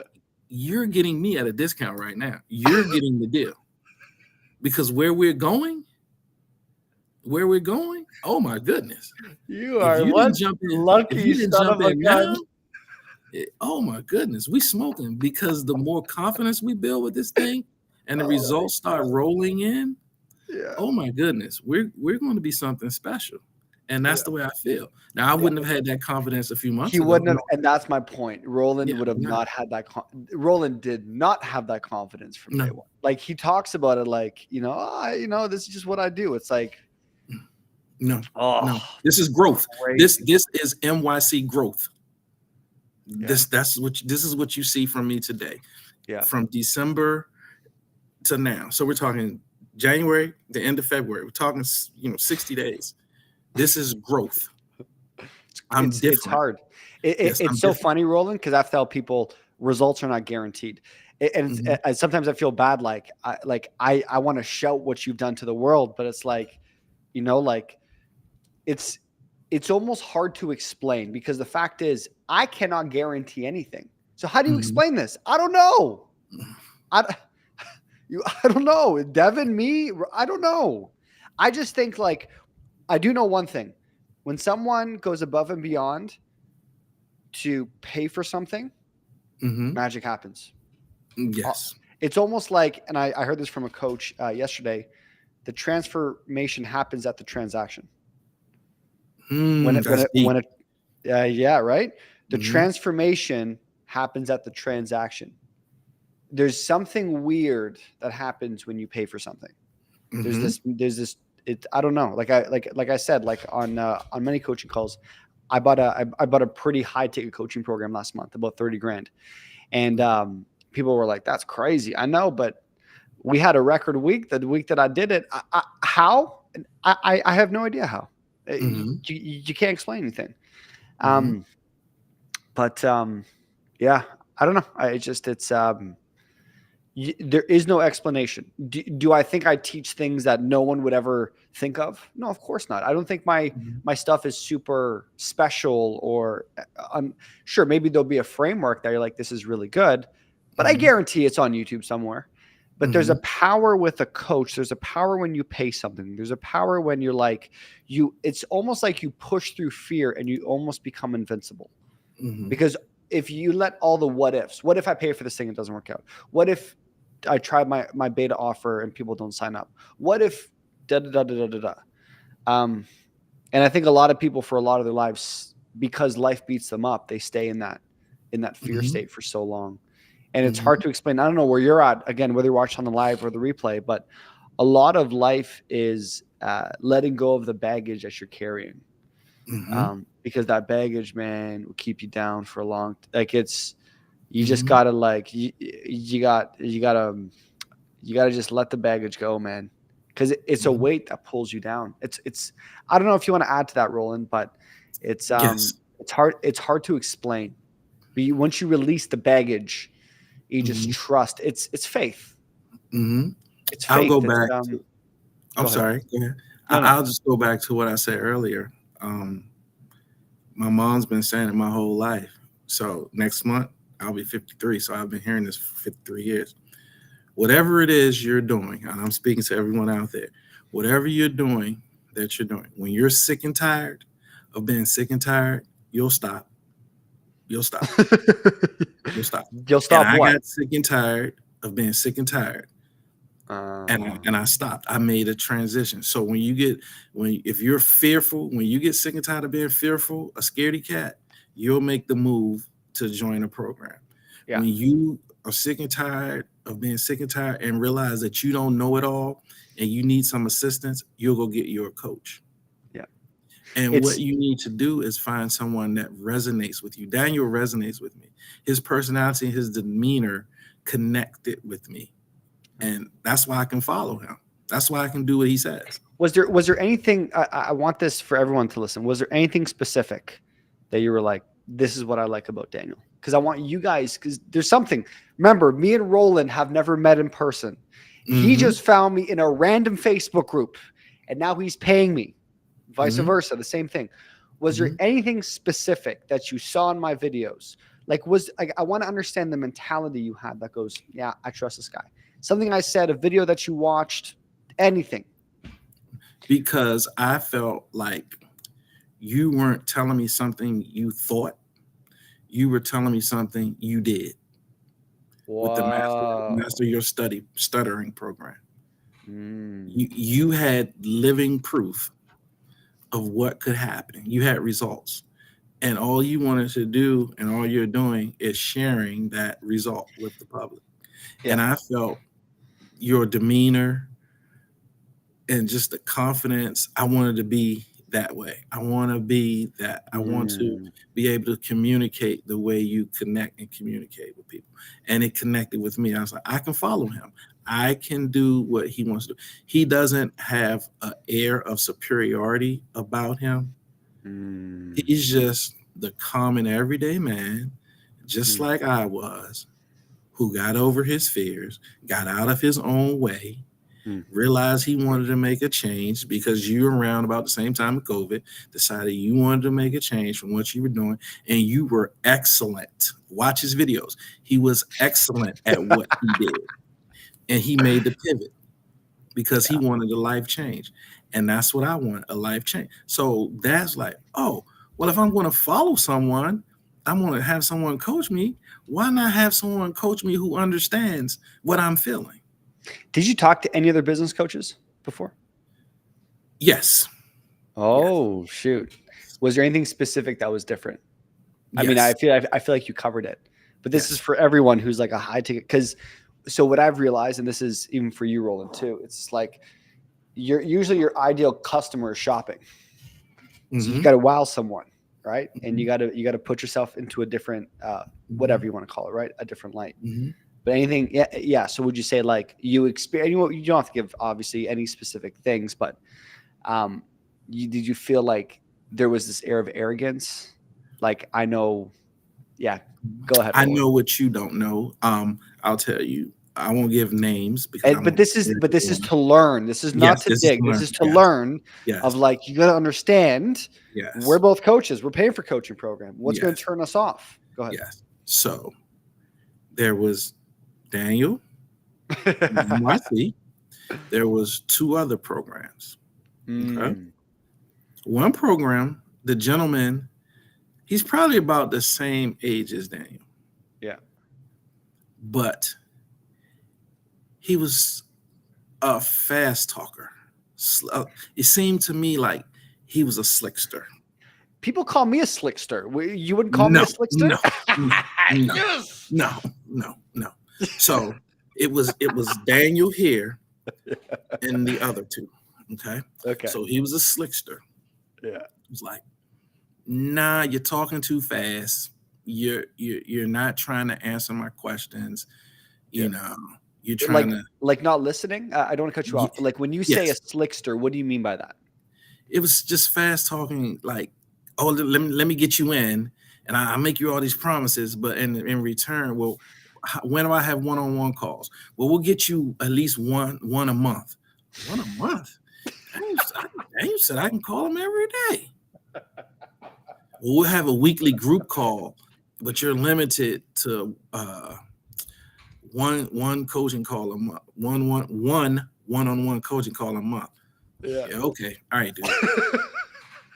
You're getting me at a discount right now. You're getting the deal, because where we're going. Oh my goodness! You If are you one didn't jump in, if lucky you didn't son jump of a in gun. now, oh my goodness, we smoking, because the more confidence we build with this thing, and the Oh my results start God. rolling in. Yeah. Oh my goodness, we're going to be something special, and that's Yeah. the way I feel. Now I Yeah. wouldn't have had that confidence a few months He ago. wouldn't have, No, and that's my point. Roland yeah, would have no, not had that. Roland did not have that confidence from day no, one. Like he talks about it, like this is just what I do. It's like, no, no. oh, This is growth. This crazy. this is NYC growth. Yeah, This is what you see from me today, yeah. from December to now. So we're talking January, the end of February. We're talking 60 days. This is growth. I'm It's different. hard. Yes, I'm It's so different. funny, Roland, because I tell people results are not guaranteed, and Mhm, sometimes I feel bad, like I want to shout what you've done to the world, but it's like, like it's it's almost hard to explain because the fact is I cannot guarantee anything. So how do you mhm, explain this? I don't know. I I don't know. Devin, me, I don't know. I just think like I do know one thing. When someone goes above and beyond to pay for something, mhm. magic happens. Yes. It's almost like, and I heard this from a coach yesterday, the transformation happens at the transaction. That's deep. Yeah, right. The Mhm, transformation happens at the transaction. There's something weird that happens when you pay for something. mhm, There's this. I don't know. Like I said, like on many coaching calls, I bought a pretty high ticket coaching program last month, about 30 grand, and people were like, "That's crazy." I know, but we had a record week. The week that I did it, how? I have no idea how. mhm, You can't explain anything. mhm, Um, but yeah, I don't know. There is no explanation. Do I think I teach things that no one would ever think of? No, of course not. I don't think mhm, my stuff is super special or sure, maybe there'll be a framework that you're like, this is really good, but I mhm, guarantee it's on YouTube somewhere. But there's a mhm, power with a coach. There's a power when you pay something. There's a power when you're like, it's almost like you push through fear and you almost become invincible. mhm, Because if you let all the what if I pay for this thing and it doesn't work out? What if I tried my beta offer and people don't sign up? What if da da da da da da? Um, And I think a lot of people for a lot of their lives, because life beats them up, they stay in that fear Mm-hmm. state for so long. And it's hard Mm-hmm. to explain. I don't know where you're at, again, whether you're watching on the live or the replay, but a lot of life is letting go of the baggage that you're carrying. Mm-hmm. Because that baggage, man, will keep you down for a long, like it's, you just Mm-hmm. gotta like, you gotta just let the baggage go, man. Cause it's a Mm-hmm. weight that pulls you down. I don't know if you want to add to that, Roland, but it's, Yes. it's hard to explain. But once you release the baggage, you just Mm-hmm. trust. It's faith. Mm-hmm. It's I'll go faith. back to. I'm Go ahead. sorry. Go ahead. No, no. I'll just go back to what I said earlier. Um, my mom's been saying it my whole life. So next month I'll be 53. So I've been hearing this for 53 years. Whatever it is you're doing, and I'm speaking to everyone out there, whatever you're doing that you're doing, when you're sick and tired of being sick and tired, you'll stop. You'll stop. You'll stop. You'll And stop I what? got sick and tired of being sick and tired. And I stopped. I made a transition. So if you're fearful, when you get sick and tired of being fearful, a scaredy cat, you'll make the move to join a program. Yeah. When you are sick and tired of being sick and tired and realize that you don't know it all and you need some assistance, you'll go get your coach. Yeah. And what you need to do is find someone that resonates with you. Daniel resonates with me. His personality and his demeanor connected with me. And that's why I can follow him. That's why I can do what he says. Was there anything, I want this for everyone to listen. Was there anything specific that you were like, this is what I like about Daniel? Because I want you guys, because there's something. Remember, me and Roland have never met in person. He Mm-hmm. just found me in a random Facebook group, and now he's paying me. Vice Mm-hmm. versa, the same thing. Was there anything specific that you saw in my videos? I want to understand the mentality you had that goes, yeah, I trust this guy. Something I said, a video that you watched, anything. Because I felt like you weren't telling me something you thought. You were telling me something you did. With the master your stuttering program. You had living proof of what could happen. You had results. And all you wanted to do and all you're doing is sharing that result with the public. Yeah. And I felt your demeanor and just the confidence, I wanted to be that way. I want to be that. I want to be able to communicate the way you connect and communicate with people. And it connected with me. I was like, I can follow him. I can do what he wants to do. He doesn't have an air of superiority about him. He's just the common everyday man, just like I was, who got over his fears, got out of his own way, realized he wanted to make a change because you were around about the same time of COVID, decided you wanted to make a change from what you were doing, and you were excellent. Watch his videos. He was excellent at what he did. And he made the pivot because he wanted a life change. And that's what I want, a life change. So that's like, oh, well, if I'm going to follow someone, I'm going to have someone coach me. Why not have someone coach me who understands what I'm feeling? Did you talk to any other business coaches before? Yes. Oh, yes. Shoot. Was there anything specific that was different? Yes. I mean, I feel like you covered it, but this is for everyone who's like a high ticket. So what I've realized, and this is even for you, Roland, too, it's like usually your ideal customer is shopping. So you got to wow someone, right? And you got to put yourself into a different, whatever you want to call it, right? A different light. But anything, yeah. So would you say like you experience? You don't have to give obviously any specific things, but did you feel like there was this air of arrogance? Like I know, yeah. Go ahead. Roland. I know what you don't know. I'll tell you. I won't give names because. But this is to learn. This is not to dig. This is to learn. Of like you got to understand. Yes. We're both coaches. We're paying for coaching program. What's going to turn us off? Go ahead. Yes. So there was Daniel, Marcy. There was two other programs. Okay. One program, the gentleman, he's probably about the same age as Daniel. Yeah. But he was a fast talker. It seemed to me like He was a slickster. People call me a slickster. You wouldn't call me No, a slickster? no, no, no, Yes. no. So it was Daniel here and the other two. Okay. Okay. So he was a slickster. Yeah. It was like, nah, you're talking too fast. You're not trying to answer my questions. You know, you're trying to like not listening. I don't want to cut you off, but like when you say a yes. slickster, what do you mean by that? It was just fast talking, like, oh, let me get you in, and I make you all these promises, but in return, well, when do I have one-on-one calls? Well, we'll get you at least one a month. One a month? Daniel said I can call him every day. Well, we'll have a weekly group call, but you're limited to one coaching call a month, one-on-one coaching call a month. Yeah, okay, all right, dude.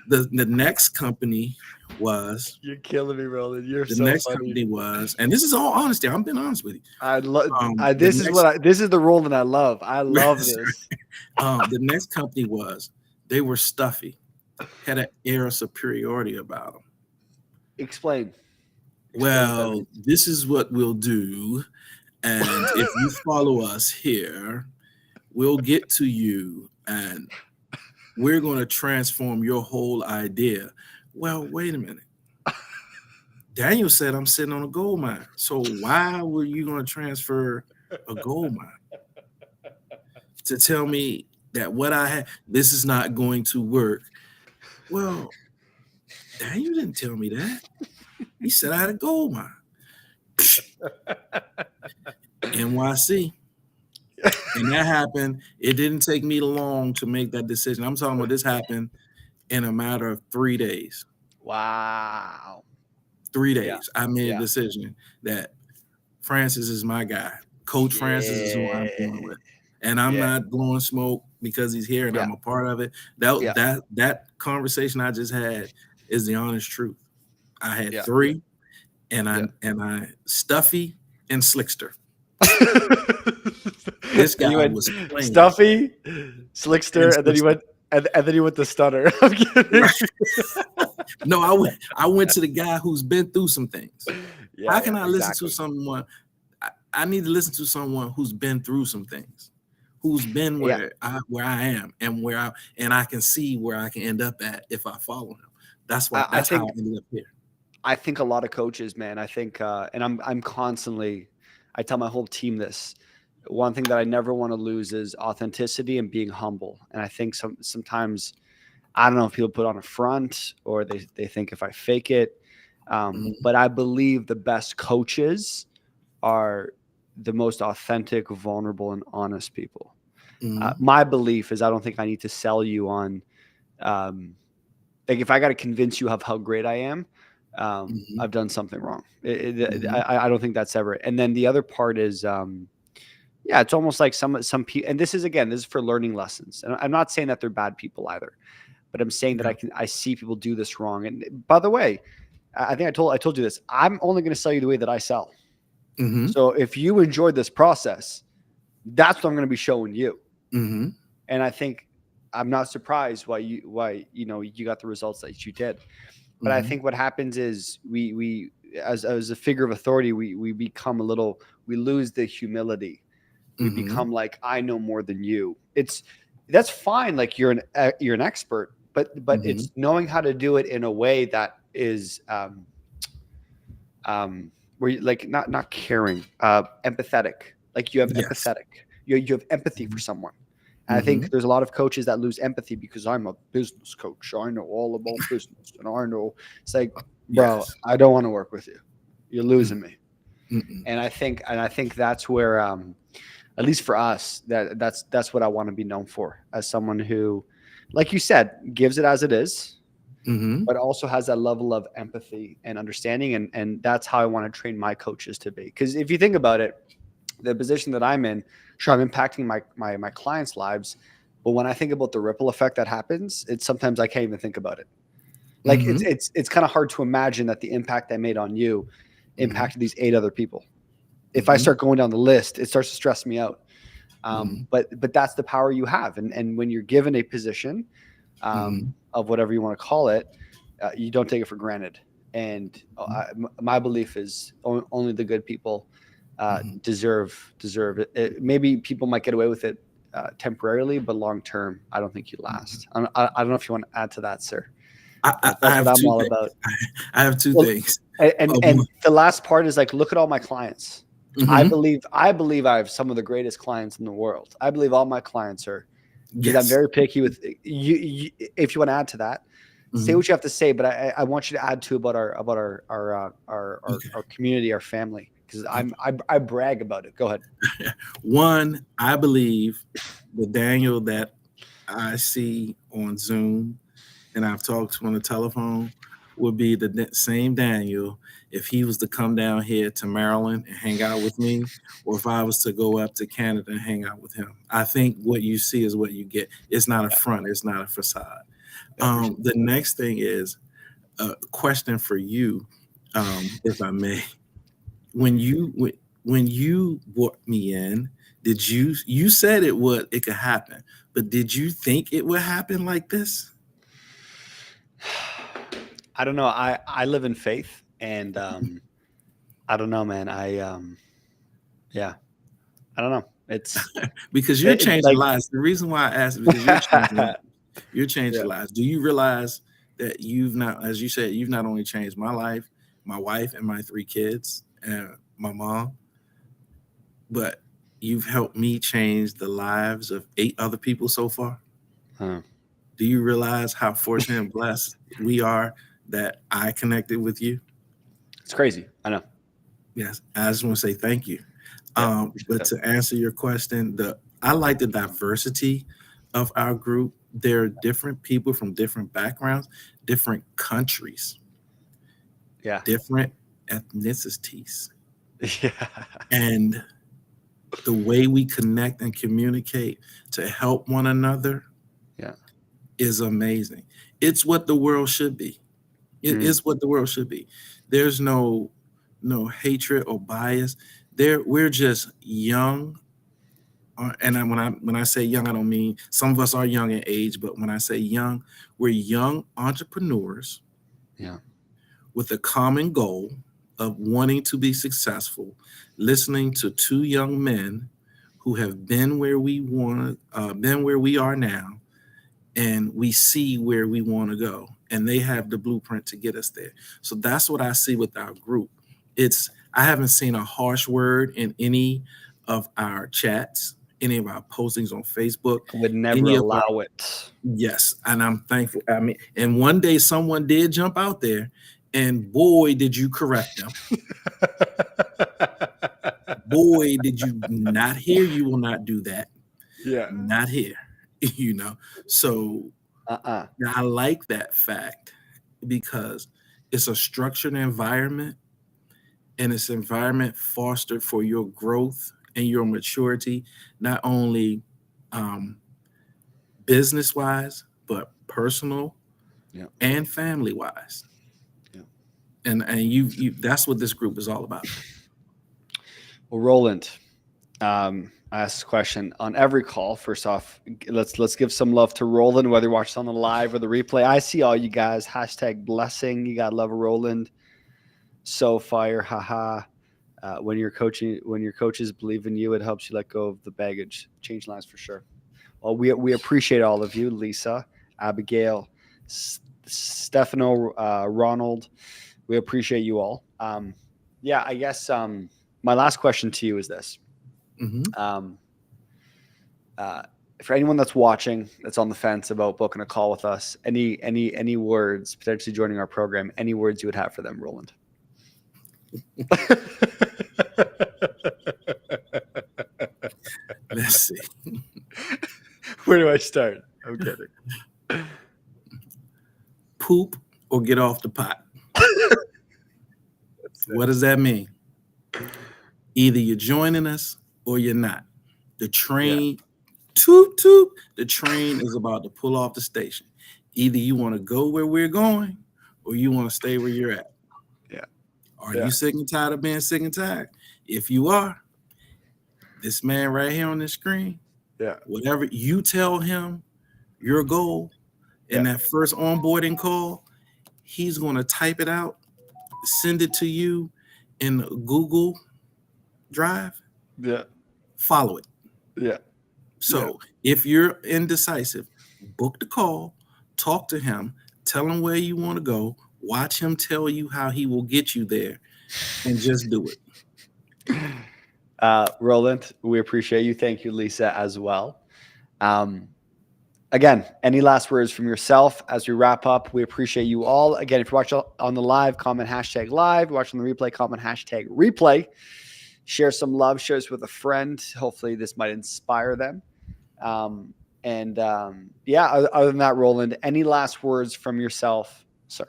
The next company was. You're killing me, Roland. You're the so next funny. company was, and this is all honesty. I'm being honest with you. I love. This is the Roland I love. I love this. The next company was. They were stuffy, had an air of superiority about them. Explain. Well, this is what we'll do, and if you follow us here, we'll get to you, and we're going to transform your whole idea. Well, wait a minute. Daniel said I'm sitting on a gold mine. So why were you going to transfer a gold mine? To tell me that what I had, this is not going to work. Well, Daniel didn't tell me that. He said I had a gold mine. NYC. And that happened. It didn't take me long to make that decision. I'm talking about this happened in a matter of 3 days. Wow. 3 days. I made a decision that Francis is my guy. Coach Francis is who I'm going with. And I'm not blowing smoke because he's here and I'm a part of it. That conversation I just had is the honest truth. I had 3 and I Stuffy and Slickster. This guy was playing. Stuffy, Slickster, and then he went and then he went to Stunner. I'm kidding. No, I went to the guy who's been through some things. How can I listen to someone? I need to listen to someone who's been through some things, who's been where I am and I can see where I can end up at if I follow him. That's how I ended up here. I think a lot of coaches, man. I think, and I'm constantly. I tell my whole team this. One thing that I never want to lose is authenticity and being humble. And I think sometimes, I don't know if people put on a front or they think if I fake it, but I believe the best coaches are the most authentic, vulnerable, and honest people. My belief is I don't think I need to sell you on, like if I got to convince you of how great I am, I've done something wrong. I don't think that's ever. And then the other part is, it's almost like some people, and this is for learning lessons. And I'm not saying that they're bad people either, but I'm saying that I see people do this wrong. And by the way, I think I told you this. I'm only going to sell you the way that I sell. So if you enjoyed this process, that's what I'm going to be showing you. And I think I'm not surprised why you got the results that you did. But I think what happens is we as a figure of authority, we become we lose the humility. We become like, I know more than you. That's fine. Like you're an expert, but it's knowing how to do it in a way that is where you like not caring, empathetic. Like you have empathetic. You have empathy for someone. And I think there's a lot of coaches that lose empathy because I'm a business coach. I know all about business, and I know. It's like, bro, I don't want to work with you. You're losing me. And I think that's where, at least for us, that's what I want to be known for, as someone who, like you said, gives it as it is, but also has that level of empathy and understanding. And that's how I want to train my coaches to be. Because if you think about it, the position that I'm in, sure, I'm impacting my clients' lives, but when I think about the ripple effect that happens, it's sometimes I can't even think about it. Like it's kind of hard to imagine that the impact I made on you impacted these 8 other people. If I start going down the list, it starts to stress me out. But that's the power you have. And when you're given a position, of whatever you want to call it, you don't take it for granted. And my belief is only the good people deserve it. Maybe people might get away with it temporarily, but long term, I don't think you last. I don't know if you want to add to that, sir. I That's what have I'm two all things. about. I have two Well, things. and the last part is like, look at all my clients. I Mhm. believe I have some of the greatest clients in the world. I believe all my clients are, because I'm Yes. very picky with you. If you want to add to that, say Mhm. what you have to say. But I want you to add to about Okay. our community, our family, because Okay. I brag about it. Go ahead. One, I believe the Daniel that I see on Zoom and I've talked to on the telephone would be the same Daniel if he was to come down here to Maryland and hang out with me, or if I was to go up to Canada and hang out with him. I think what you see is what you get. It's not a Yeah, front, it's not a facade. I appreciate The next thing is a question for you, if I may. When you brought me in, did you said it could happen, but did you think it would happen like this? I don't know. I live in faith, and I don't know, man. Yeah, I don't know. It's Because you're changing like lives. The reason why I asked is because you're changing yeah. lives. Do you realize that you've not, as you said, you've not only changed my life, my wife, and my three kids, and my mom, but you've helped me change the lives of 8 other people so far? Huh. Do you realize how fortunate and blessed we are that I connected with you? It's crazy. I know. Yes, I just want to say thank you. Yeah, appreciate But that. to answer your question, I like the diversity of our group. There are different people from different backgrounds, different countries, Yeah, different ethnicities, yeah, and the way we connect and communicate to help one another yeah. is amazing. It's what the world should be. It Mm, is what the world should be. There's no hatred or bias. We're just young. When I say young, I don't mean some of us are young in age, but when I say young, we're young entrepreneurs yeah, with a common goal of wanting to be successful, listening to two young men who have been where we are now, and we see where we want to go, and they have the blueprint to get us there. So that's what I see with our group. I haven't seen a harsh word in any of our chats, any of our postings on Facebook, I would never any of our allow it. yes, and I'm thankful. I mean, and one day someone did jump out there, and boy, did you correct them. Boy, did you not hear, you will not do that. Yeah. Not here. you know. So Uh-uh. I like that fact because it's a structured environment, and it's environment fostered for your growth and your maturity, not only um, business wise, but personal Yeah. and family wise. Yeah. And you that's what this group is all about. Well, Roland, I asked a question on every call. First off, let's give some love to Roland, whether you watch on the live or the replay. I see all you guys. Hashtag blessing. You got love of Roland. So fire, haha. When your coaches believe in you, it helps you let go of the baggage. Change lives for sure. Well, we appreciate all of you, Lisa, Abigail, Stefano, Ronald. We appreciate you all. Yeah, I guess my last question to you is this. Mhm. Um, uh, for anyone that's watching, that's on the fence about booking a call with us, any words potentially joining our program, any words you would have for them, Roland? Let's see. Where do I start? I'm kidding. Poop or get off the pot. That's it. What does that mean? Either you're joining us or you're not. The Yeah, train, toot toot, the train is about to pull off the station. Either you want to go where we're going or you want to stay where you're at. yeah, Are yeah, you sick and tired of being sick and tired? If you are, this man right here on the screen, yeah, whatever you tell him your goal, And that first onboarding call, he's going to type it out, send it to you in Google Drive. Yeah. Follow it. Yeah. So if you're indecisive, book the call, talk to him, tell him where you want to go, watch him tell you how he will get you there, and just do it. Roland, we appreciate you. Thank you, Lisa, as well. Again, any last words from yourself as we wrap up? We appreciate you all. Again, if you're watching on the live, comment hashtag live. Watching the replay, comment hashtag replay. Share some love, share this with a friend. Hopefully this might inspire them. Other than that, Roland, any last words from yourself, sir?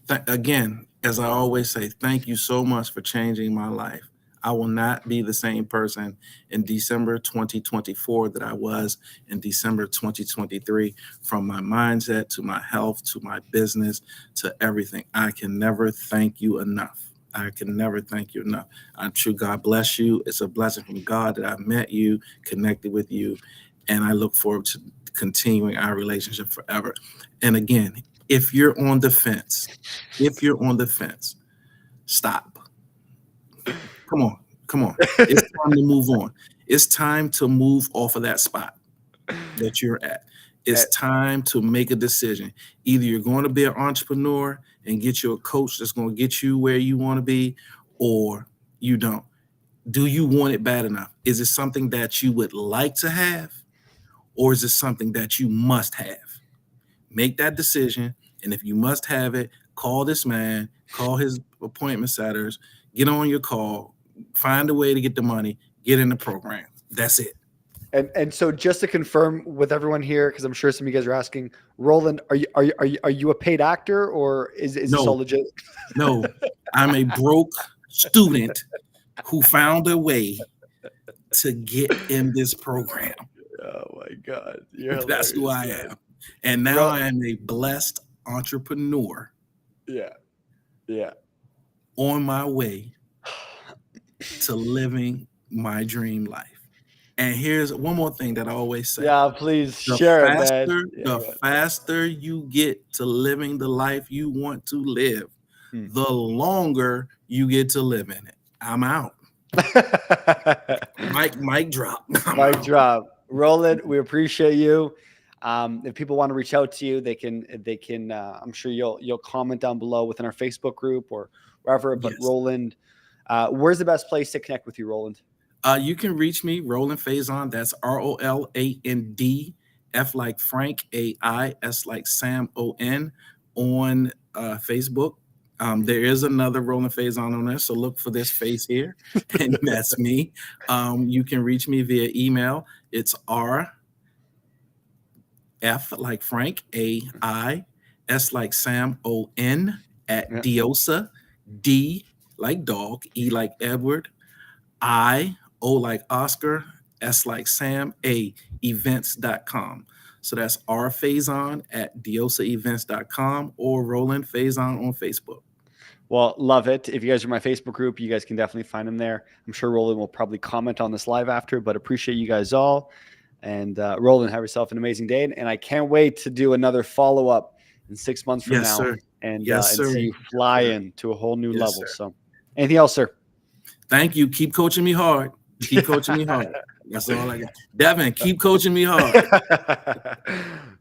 Again, as I always say, thank you so much for changing my life. I will not be the same person in December 2024 that I was in December 2023, from my mindset to my health to my business to everything. I can never thank you enough. I can never thank you enough. I'm sure God bless you. It's a blessing from God that I met you, connected with you, and I look forward to continuing our relationship forever. And again, if you're on the fence, stop. Come on. It's time to move on. It's time to move off of that spot that you're at. It's time to make a decision. Either you're going to be an entrepreneur and get you a coach that's going to get you where you want to be, or you don't. Do you want it bad enough? Is it something that you would like to have, or is it something that you must have? Make that decision. And if you must have it, call this man, call his appointment setters, get on your call, find a way to get the money, get in the program. That's it. And so just to confirm with everyone here, because I'm sure some of you guys are asking, Roland, are you a paid actor, or is this all legit? No, I'm a broke student who found a way to get in this program. Oh my God. That's who I am. And now I am a blessed entrepreneur. Yeah. On my way to living my dream life. And here's one more thing that I always say. Yeah, please share it, man. The faster you get to living the life you want to live, the longer you get to live in it. I'm out. Mic drop. Mic drop. Roland, we appreciate you. If people want to reach out to you, they can. I'm sure you'll comment down below within our Facebook group or wherever. But yes. Roland, where's the best place to connect with you, Roland? You can reach me, Roland Faison. That's ROLAND, F like Frank, AI, S like Sam, ON, on Facebook. There is another Roland Faison on there, so look for this face here, and that's me. You can reach me via email. It's R, F like Frank, AI, S like Sam, ON, at Diosa, D like dog, E like Edward, I, O like Oscar, S like Sam, A, events.com. So that's R Faison at diosaevents.com or Roland Faison on Facebook. Well, love it. If you guys are in my Facebook group, you guys can definitely find him there. I'm sure Roland will probably comment on this live after, but appreciate you guys all. And Roland, have yourself an amazing day. And I can't wait to do another follow-up in 6 months from now. Sir. And see you fly into a whole new level. Sir. So anything else, sir? Thank you. Keep coaching me hard. Keep coaching me hard. That's all I got. Devin, keep coaching me hard.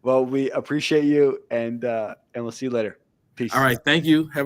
Well, we appreciate you, and we'll see you later. Peace. All right. Thank you. Have a good